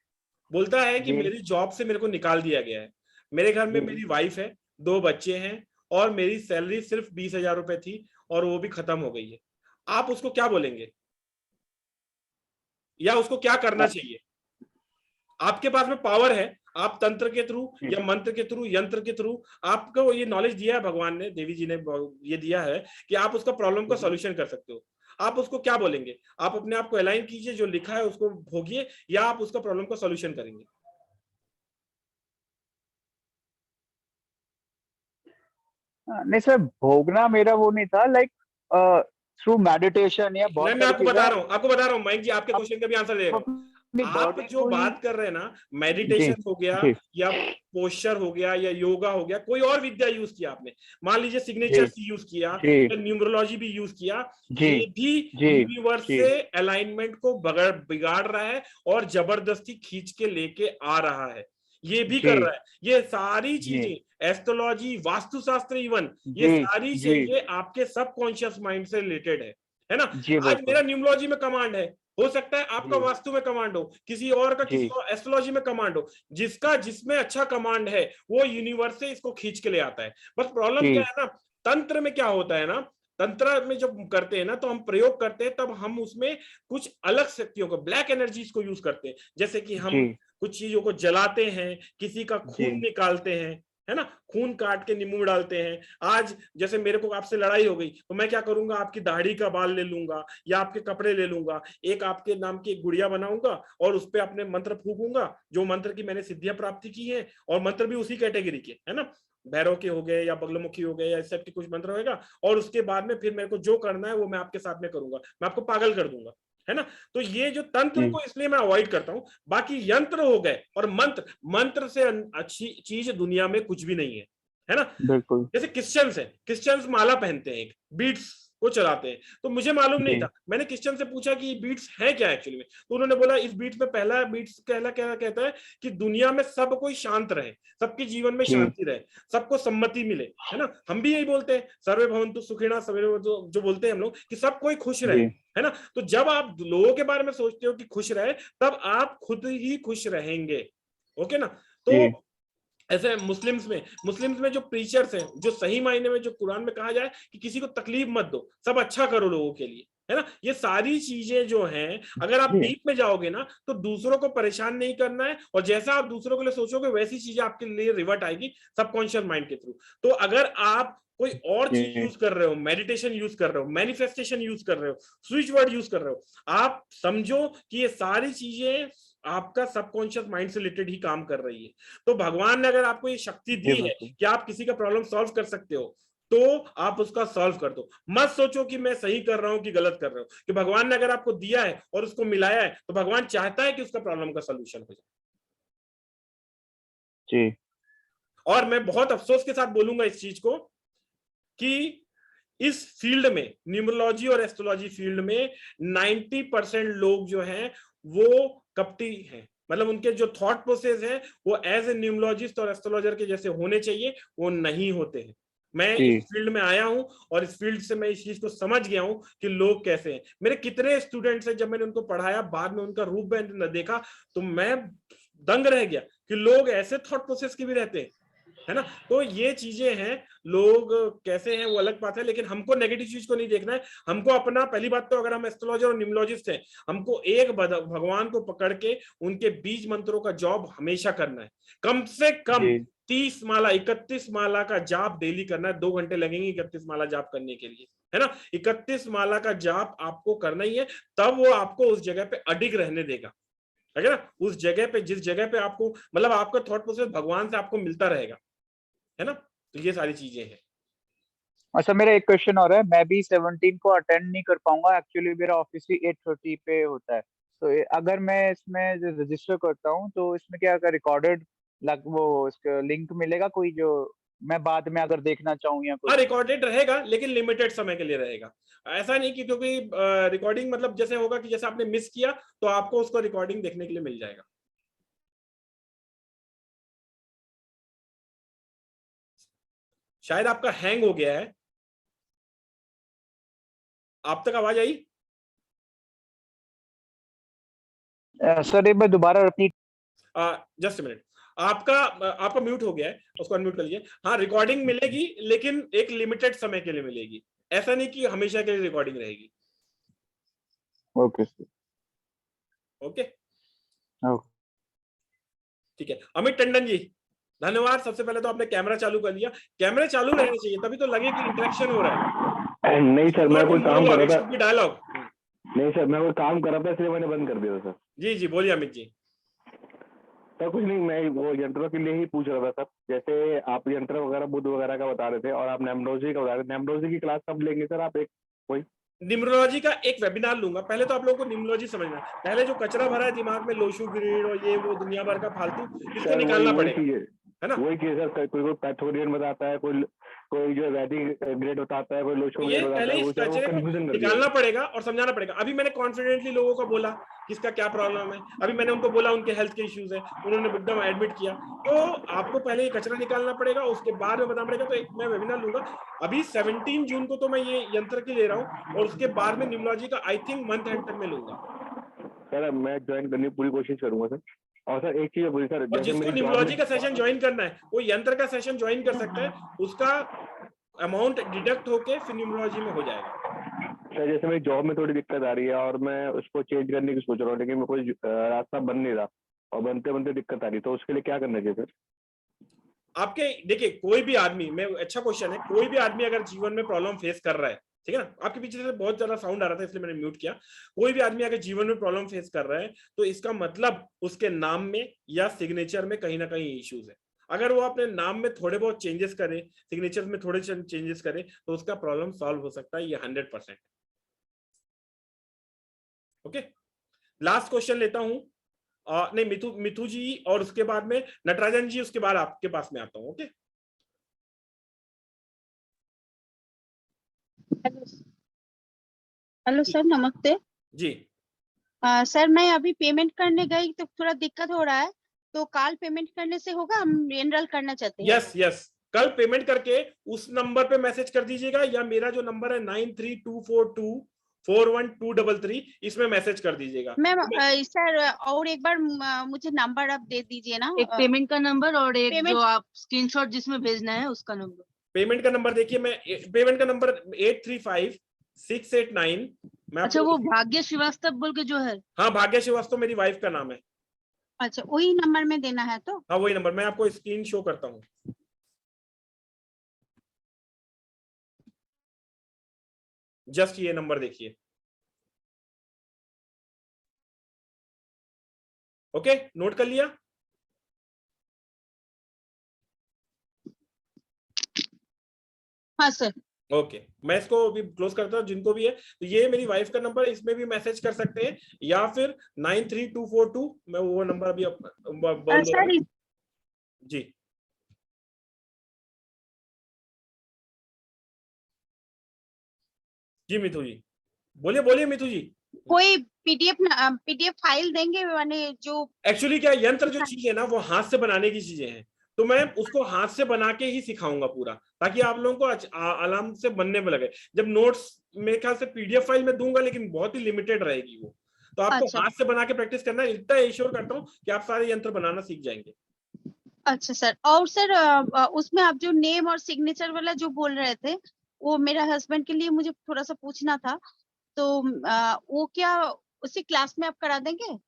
बोलता है कि जी। मेरी जॉब से मेरे को निकाल दिया गया है, मेरे घर में जी। मेरी वाइफ है, 2 बच्चे हैं और मेरी सैलरी सिर्फ 20,000 रुपए थी और वो भी खत्म हो गई है। आप उसको क्या बोलेंगे, या उसको क्या करना चाहिए? आपके पास में पावर है, आप तंत्र के थ्रू या मंत्र के थ्रू, यंत्र के थ्रू, आपको ये नॉलेज दिया है भगवान ने, देवी जी ने ये दिया है कि आप उसका प्रॉब्लम का सॉल्यूशन कर सकते हो। आप उसको क्या बोलेंगे? आप अपने आप को अलाइन कीजिए, जो लिखा है उसको भोगिए, या आप उसका प्रॉब्लम का सॉल्यूशन करेंगे? नहीं सर, भोगना मेरा वो नहीं था, लाइक थ्रू मेडिटेशन या बहुत मैं सारी आपको बता रहा हूँ मयंक जी, आपके क्वेश्चन का भी आंसर दे रहा हूँ। आप जो बात कर रहे हैं ना, मेडिटेशन हो गया या पोस्चर हो गया या योगा हो गया, कोई और विद्या यूज किया आपने, मान लीजिए सिग्नेचर यूज किया या न्यूमरोलॉजी भी यूज किया, ये भी यूनिवर्स से अलाइनमेंट को बिगाड़ रहा है और जबरदस्ती खींच के लेके आ रहा है, ये भी कर रहा है। ये सारी चीजें, एस्ट्रोलॉजी, वास्तुशास्त्र, इवन ये सारी चीजें आपके सबकॉन्शियस माइंड से रिलेटेड है ना। आज मेरा न्यूमरोलॉजी में कमांड है, हो सकता है आपका वास्तु में कमांड हो, किसी और का किसी और एस्ट्रोलॉजी में कमांड हो, जिसका जिसमें अच्छा कमांड है वो यूनिवर्स से इसको खींच के ले आता है। बस प्रॉब्लम क्या है ना, तंत्र में क्या होता है ना, तंत्र में जब करते हैं ना तो हम प्रयोग करते हैं, तब हम उसमें कुछ अलग शक्तियों को, ब्लैक एनर्जीज को यूज करते हैं, जैसे कि हम कुछ चीजों को जलाते हैं, किसी का खून निकालते हैं, है ना, खून काट के नींबू में डालते हैं। आज जैसे मेरे को आपसे लड़ाई हो गई तो मैं क्या करूंगा, आपकी दाढ़ी का बाल ले लूंगा या आपके कपड़े ले लूंगा, एक आपके नाम की एक गुड़िया बनाऊंगा और उस पर अपने मंत्र फूकूंगा, जो मंत्र की मैंने सिद्धियां प्राप्ति की है, और मंत्र भी उसी कैटेगरी के, है ना, भैरव के हो गए या बगलमुखी हो गए या इस टाइप के कुछ मंत्र होगा, और उसके बाद में फिर मेरे को जो करना है वो मैं आपके साथ में करूंगा, मैं आपको पागल कर दूंगा, है ना। तो ये जो तंत्र को इसलिए मैं अवॉइड करता हूं। बाकी यंत्र हो गए और मंत्र, मंत्र से अच्छी चीज दुनिया में कुछ भी नहीं है ना। बिल्कुल। जैसे क्रिश्चियंस माला पहनते हैं, एक बीट्स को चलाते हैं, तो मुझे मालूम नहीं था, मैंने क्रिश्चियन से पूछा कि ये बीट्स है क्या एक्चुअली में, तो उन्होंने बोला इस बीट्स में पहला बीट्स क्या कहता है कि दुनिया में सब कोई शांत रहे, सबके जीवन में शांति रहे, सबको सम्मति मिले, है ना। हम भी यही बोलते हैं, सर्वे भवन्तु सुखिनः, जो बोलते हैं हम लोग कि सब कोई खुश रहे, है ना। तो जब आप लोगों के बारे में सोचते हो कि खुश रहे, तब आप खुद ही खुश रहेंगे, ओके ना। तो ऐसे मुस्लिम्स में जो प्रीचर्स हैं, जो सही मायने में जो कुरान में कहा जाए कि किसी को तकलीफ मत दो, सब अच्छा करो लोगों के लिए, है ना, ये सारी चीजें जो हैं, अगर आप डीप में जाओगे ना तो दूसरों को परेशान नहीं करना है, और जैसा आप दूसरों के लिए सोचोगे वैसी चीजें आपके लिए रिवर्ट आएगी सबकॉन्शियस माइंड के थ्रू। तो अगर आप कोई और चीज यूज कर रहे हो, मेडिटेशन यूज कर रहे हो, मैनिफेस्टेशन यूज कर रहे हो, स्विच वर्ड यूज कर रहे हो, आप समझो कि ये सारी चीजें आपका सबकॉन्शियस माइंड से रिलेटेड ही काम कर रही है। तो भगवान ने अगर आपको ये शक्ति दी है कि आप किसी का प्रॉब्लम सॉल्व कर सकते हो, तो आप उसका सॉल्व कर दो। मत सोचो कि मैं सही कर रहा हूं कि गलत कर रहा हूं, कि भगवान ने अगर आपको दिया है और उसको मिलाया है तो भगवान चाहता है कि उसका प्रॉब्लम का सोल्यूशन हो जाए। जी। और मैं बहुत अफसोस के साथ बोलूंगा इस चीज को कि इस फील्ड में, न्यूमरोलॉजी और एस्ट्रोलॉजी फील्ड में 90% लोग जो हैं वो कपटी हैं, मतलब उनके जो थॉट प्रोसेस है वो एज ए न्यूमरोलॉजिस्ट और एस्ट्रोलॉजर के जैसे होने चाहिए, वो नहीं होते हैं। मैं इस फील्ड में आया हूं और इस फील्ड से मैं इस चीज को समझ गया हूं कि लोग कैसे हैं। मेरे कितने स्टूडेंट्स हैं, जब मैंने उनको पढ़ाया, बाद में उनका रूप न देखा तो मैं दंग रह गया कि लोग ऐसे थॉट प्रोसेस के भी रहते हैं, है ना। तो ये चीजें हैं, लोग कैसे हैं वो अलग बात है, लेकिन हमको नेगेटिव चीज को नहीं देखना है। हमको अपना, पहली बात तो अगर हम एस्ट्रोलॉजर और न्यूमरोलॉजिस्ट हैं, हमको एक भगवान को पकड़ के उनके बीज मंत्रों का जॉब हमेशा करना है। कम से कम 30 माला 31 माला का जाप डेली करना है। 2 घंटे लगेंगे 31 माला जाप करने के लिए, है ना। 31 माला का जाप आपको करना ही है, तब वो आपको उस जगह पे अडिग रहने देगा, है ना। उस जगह पे, जिस जगह पे आपको, मतलब आपका थॉट प्रोसेस भगवान से आपको मिलता रहेगा, है ना। तो ये सारी चीजें हैं। अच्छा, मेरा एक क्वेश्चन और है। मैं भी 17 को अटेंड नहीं कर पाऊंगा, एक्चुअली मेरा ऑफिस भी 8:30 पे होता है। तो अगर मैं इसमें रजिस्टर करता हूँ तो इसमें क्या रिकॉर्डेड वो इसका लिंक मिलेगा कोई, जो मैं बाद में अगर देखना चाहूँ या हाँ, कुछ? रिकॉर्डेड रहेगा, लेकिन लिमिटेड समय के लिए रहेगा। ऐसा नहीं कि क्योंकि रिकॉर्डिंग मतलब जैसे होगा कि जैसे आपने मिस किया तो आपको उसको रिकॉर्डिंग देखने के लिए मिल जाएगा। शायद आपका हैंग हो गया है। आप तक आवाज आई? सर एक बार दोबारा रिपीट। जस्ट मिनट, आपका म्यूट हो गया है, उसको अनम्यूट कर लीजिए। हाँ, रिकॉर्डिंग मिलेगी लेकिन एक लिमिटेड समय के लिए मिलेगी, ऐसा नहीं कि हमेशा के लिए रिकॉर्डिंग रहेगी। Okay sir. Okay okay. ठीक है। अमित टंडन जी, धन्यवाद। सबसे पहले तो आपने कैमरा चालू कर लिया, कैमरे चालू रहने चाहिए तभी तो लगे कि इंटरेक्शन हो रहा है। नहीं सर, मैं कोई काम कर रहा था। डायलॉग नहीं सर, मैं कोई काम कर रहा था इसलिए मैंने बंद कर दिया सर। जी जी बोलिए अमित जी। सर कुछ नहीं, मैं वो यंत्रों के लिए ही पूछ रहा था सर। जैसे आप यंत्र वगैरह बुद्ध वगैरह का बता रहे थे और आप न्यूमरोलॉजी का बता रहे थे, न्यूमरोलॉजी की क्लास कब लेंगे सर आप? एक कोई न्यूमरोलॉजी का एक वेबिनार लूंगा। पहले तो आप लोगों को न्यूमरोलॉजी समझना है। पहले जो कचरा भरा है दिमाग में, लोशु ग्रिड और ये वो दुनिया भर का फालतू, इसको निकालना पड़ेगा, है ना? वही चीज सर, कोई पैथोरियन बताता है, कोई जो वैदिक ग्रेड बताता है, कोई लोशो ग्रेड बताता है, वो कंफ्यूजन कर निकालना पड़ेगा और समझाना पड़ेगा। अभी मैंने कॉन्फिडेंटली लोगों को बोला किसका क्या प्रॉब्लम है, अभी मैंने उनको बोला उनके हेल्थ के इश्यूज है, उन्होंने एकदम एडमिट किया। तो आपको पहले ये कचरा निकालना पड़ेगा, उसके बाद में बताना पड़ेगा। तो एक मैं वेबिनार लूंगा अभी 17 जून को, तो मैं ये यंत्र की ले रहा हूँ और उसके बाद में न्यूमरोलॉजी का आई थिंक मंथ एंड तक में लूंगा। सर मैं ज्वाइन करने की पूरी कोशिश करूंगा सर। और सर एक चीज बोलिए सर, और जिसको न्यूमरोलॉजी का सेशन ज्वाइन करना है वो यंत्र का सेशन ज्वाइन कर सकता है, उसका अमाउंट डिडक्ट होके फिर न्यूमरोलॉजी में हो जाएगा। सर जैसे मेरी जॉब में थोड़ी दिक्कत आ रही है और मैं उसको चेंज करने की सोच रहा हूँ, लेकिन मैं कोई रास्ता बन नहीं रहा और बनते बनते दिक्कत आ रही, तो उसके लिए क्या करना चाहिए सर? आपके देखिए, कोई भी आदमी, मैं अच्छा क्वेश्चन है, कोई भी आदमी अगर जीवन में प्रॉब्लम फेस कर रहा है, ठीक है ना, आपके पीछे से बहुत ज्यादा साउंड आ रहा था इसलिए मैंने म्यूट किया। कोई भी आदमी अगर जीवन में प्रॉब्लम फेस कर रहा है तो इसका मतलब उसके नाम में या सिग्नेचर में कहीं ना कहीं इश्यूज है। अगर वो अपने नाम में थोड़े बहुत चेंजेस करे, सिग्नेचर में थोड़े चेंजेस करे, तो उसका प्रॉब्लम सॉल्व हो सकता है, ये 100%। ओके, लास्ट क्वेश्चन लेता हूं। नहीं, मिथु जी और उसके बाद में नटराजन जी, उसके बाद आपके पास में आता हूं। ओके, हेलो सर, नमस्ते जी। सर मैं अभी पेमेंट करने गई तो थोड़ा दिक्कत हो रहा है, तो कल पेमेंट करने से होगा? हम एनरोल करना चाहते हैं। यस यस, कल पेमेंट करके उस नंबर पे मैसेज कर दीजिएगा, या मेरा जो नंबर है 9324241233, इसमें मैसेज कर दीजिएगा। मैम सर और एक बार मुझे नंबर आप दे दीजिए ना, एक पेमेंट का नंबर और एक पेमेंट... जो आप स्क्रीनशॉट जिसमें भेजना है उसका नंबर। पेमेंट का नंबर देखिए, मैं पेमेंट का नंबर 835689। अच्छा, वो भाग्य श्रीवास्तव बोल के जो है? हाँ, भाग्य श्रीवास्तव मेरी वाइफ का नाम है। अच्छा, वही नंबर में देना है तो? हाँ वही नंबर, मैं आपको स्क्रीन शो करता हूँ। जस्ट ये नंबर देखिए। ओके, नोट कर लिया? हाँ सर। ओके, मैं इसको अभी क्लोज करता हूँ। जिनको भी है तो ये मेरी वाइफ का नंबर, इसमें भी मैसेज कर सकते हैं, या फिर 93242, मैं वो नंबर अभी बोल दूंगा जी। जी मिथु जी, बोलिए बोलिए मिथु जी। कोई पीडीएफ फाइल देंगे, माने जो एक्चुअली क्या, यंत्र जो चीज है ना वो हाथ से बनाने की चीजें हैं, तो मैं उसको हाथ से बना के ही सिखाऊंगा पूरा, ताकि आप लोगों को आराम से बनने में लगे। जब नोट्स मेरे ख्याल से पीडीएफ फाइल में दूंगा, लेकिन बहुत ही लिमिटेड रहेगी वो, तो आपको अच्छा। हाथ से बना के प्रैक्टिस करना है। इतना एश्योर करता हूँ कि आप सारे यंत्र बनाना सीख जाएंगे। अच्छा सर, और सर उसमें आप जो नेम और सिग्नेचर वाला जो बोल रहे थे, वो मेरा हस्बैंड के लिए मुझे थोड़ा सा पूछना था, तो वो क्या उसी क्लास में आप करा देंगे?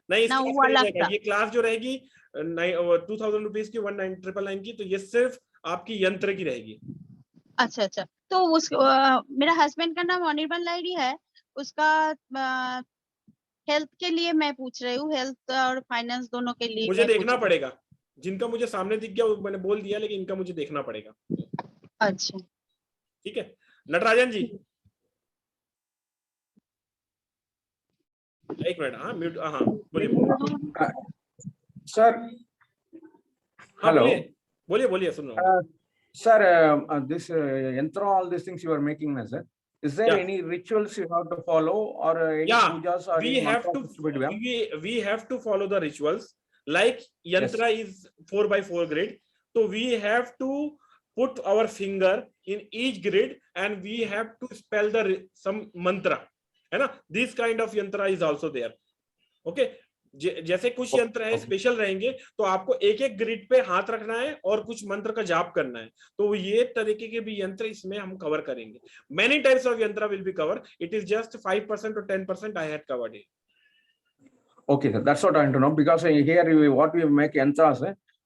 नहीं, ना वो अलग था? ये क्लास जो रहेगी 2000 रुपीज की, 1999 की, तो ये सिर्फ आपकी यंत्र की रहेगी। अच्छा अच्छा, तो उस मेरा हस्बैंड का नाम अनिर्बन लाइडी है, उसका हेल्थ के लिए मैं पूछ रही हूँ, हेल्थ और फाइनेंस दोनों के लिए मुझे देखना पड़ेगा। जिनका मुझे सामने दिख गया वो मैंने बोल दिया, लेकिन इनका मुझे देखना पड़ेगा। अच्छा ठीक है, नटराजन जी एक मिनट। हाँ म्यूट, हाँ बोलिए सर। हेलो, बोलिए बोलिए, सुन रहा हूँ sir. This yantra, all these things you are making, na sir, is there any rituals you have to follow, or any pujas, or we have to follow the rituals. Like yantra is 4x4 grid, so we have to put our finger in each grid and we have to spell the some mantra, है ना? This kind of yantra is also there. Okay, जैसे कुछ यंत्र है special रहेंगे तो आपको एक एक ग्रिड पे हाथ रखना है और कुछ मंत्र का जाप करना है, तो ये तरीके के भी यंत्र इसमें हम कवर करेंगे। मेनी टाइप्स ऑफ यंत्र will be cover, it is just 5% or 10% I had covered it. Okay, sir, that's what I want to know, because here what we make yantras,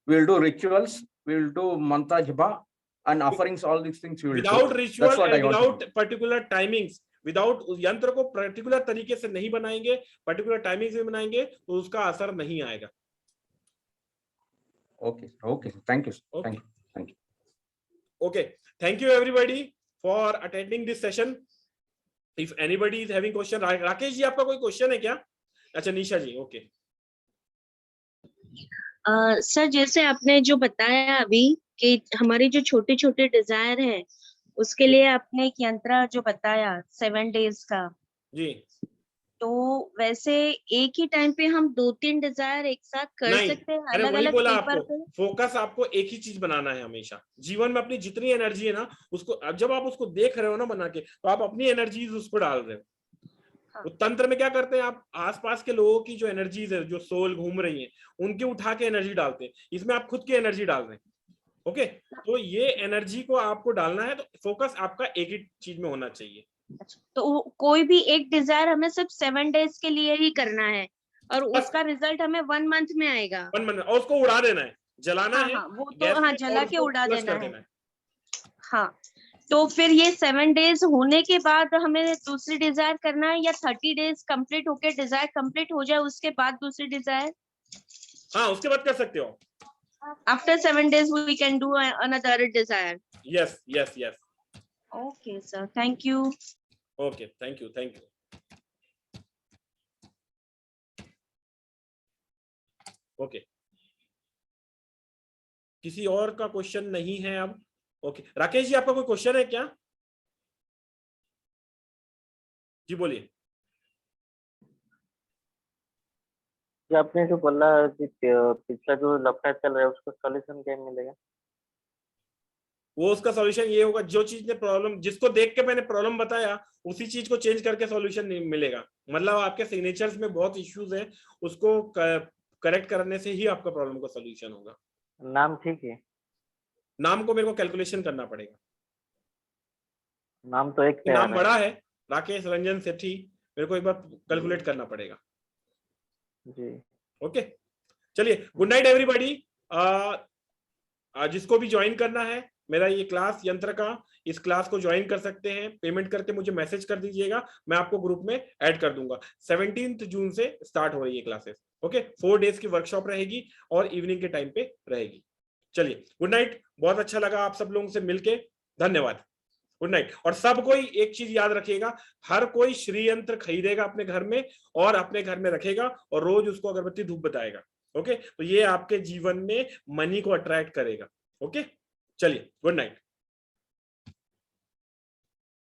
we will do rituals, we will do mantra japa and offerings, all these things we will without do. ritual That's what and I want without to know. particular timings, without यंत्र को particular तरीके से नहीं बनाएंगे, particular timing से बनाएंगे तो उसका असर नहीं आएगा। Okay, okay, thank you, thank you, thank you. Okay, thank you everybody for attending this session. If anybody is having question, Rakesh ji आपका कोई क्वेश्चन है क्या? अच्छा निशा जी, ओके। सर जैसे आपने जो बताया अभी कि हमारे जो छोटे छोटे डिजायर है उसके लिए आपने एक यंत्र जो बताया 7 days का जी, तो वैसे एक ही टाइम पे हम 2-3 डिजायर एक साथ कर सकते हैं अरे अलग वही अलग बोला पेपर आपको, पे? फोकस आपको एक ही चीज बनाना है हमेशा जीवन में। अपनी जितनी एनर्जी है ना उसको, जब आप उसको देख रहे हो ना बना के, तो आप अपनी एनर्जीज उस पर डाल रहे हो। तो तंत्र में क्या करते हैं, आप आसपास के लोगों की जो एनर्जीज है, जो सोल घूम रही है, उनकी उठा के एनर्जी डालते हैं, इसमें आप खुद की एनर्जी डाल रहे हैं। ओके, तो ये एनर्जी को आपको डालना है, तो फोकस आपका एक ही चीज में होना चाहिए। तो कोई भी एक डिजायर हमें सिर्फ 7 days के लिए ही करना है और उसका रिजल्ट हमें 1 month में आएगा। 1 month, और उसको उड़ा देना है, जलाना है, वो तो जला के उड़ा देना है। है। हाँ, तो फिर ये 7 days होने के बाद हमें दूसरी डिजायर करना है या 30 days कंप्लीट होके डिजायर कंप्लीट हो जाए उसके बाद दूसरी डिजायर? हाँ, उसके बाद कर सकते हो। After 7 days we can do another desire. Yes, yes, yes. Okay, sir. Thank you. Okay, thank you, thank you. Okay. किसी और का क्वेश्चन नहीं है अब? ओके, राकेश जी आपका कोई क्वेश्चन है क्या? जी बोलिए। आपने जो बोला पिछला जो लफड़ा चल रहा है उसका सॉल्यूशन क्या मिलेगा? वो उसका सॉल्यूशन ये होगा, जो चीज ने प्रॉब्लम, जिसको देख के मैंने प्रॉब्लम बताया उसी चीज को चेंज करके सॉल्यूशन मिलेगा। मतलब आपके सिग्नेचर्स में बहुत इश्यूज हैं, उसको करेक्ट करने से ही आपका प्रॉब्लम का सॉल्यूशन होगा। नाम ठीक है? नाम को मेरे को कैलकुलेशन करना पड़ेगा। नाम तो एक नाम बड़ा है, राकेश रंजन सेठी, मेरे को एक बार कैलकुलेट करना पड़ेगा जी। ओके, चलिए, गुड नाइट एवरीबॉडी। जिसको भी ज्वाइन करना है मेरा ये क्लास यंत्र का, इस क्लास को ज्वाइन कर सकते हैं। पेमेंट करके मुझे मैसेज कर दीजिएगा, मैं आपको ग्रुप में ऐड कर दूंगा। 17 जून से स्टार्ट हो रही है क्लासेस। ओके, 4 days की वर्कशॉप रहेगी और इवनिंग के टाइम पे रहेगी। चलिए, गुड नाइट। बहुत अच्छा लगा आप सब लोगों से मिलके, धन्यवाद, गुड नाइट। और सब कोई एक चीज याद रखिएगा, हर कोई श्री यंत्र खरीदेगा अपने घर में और अपने घर में रखेगा और रोज उसको अगरबत्ती धूप बताएगा। ओके, तो ये आपके जीवन में मनी को अट्रैक्ट करेगा। ओके, चलिए, गुड नाइट।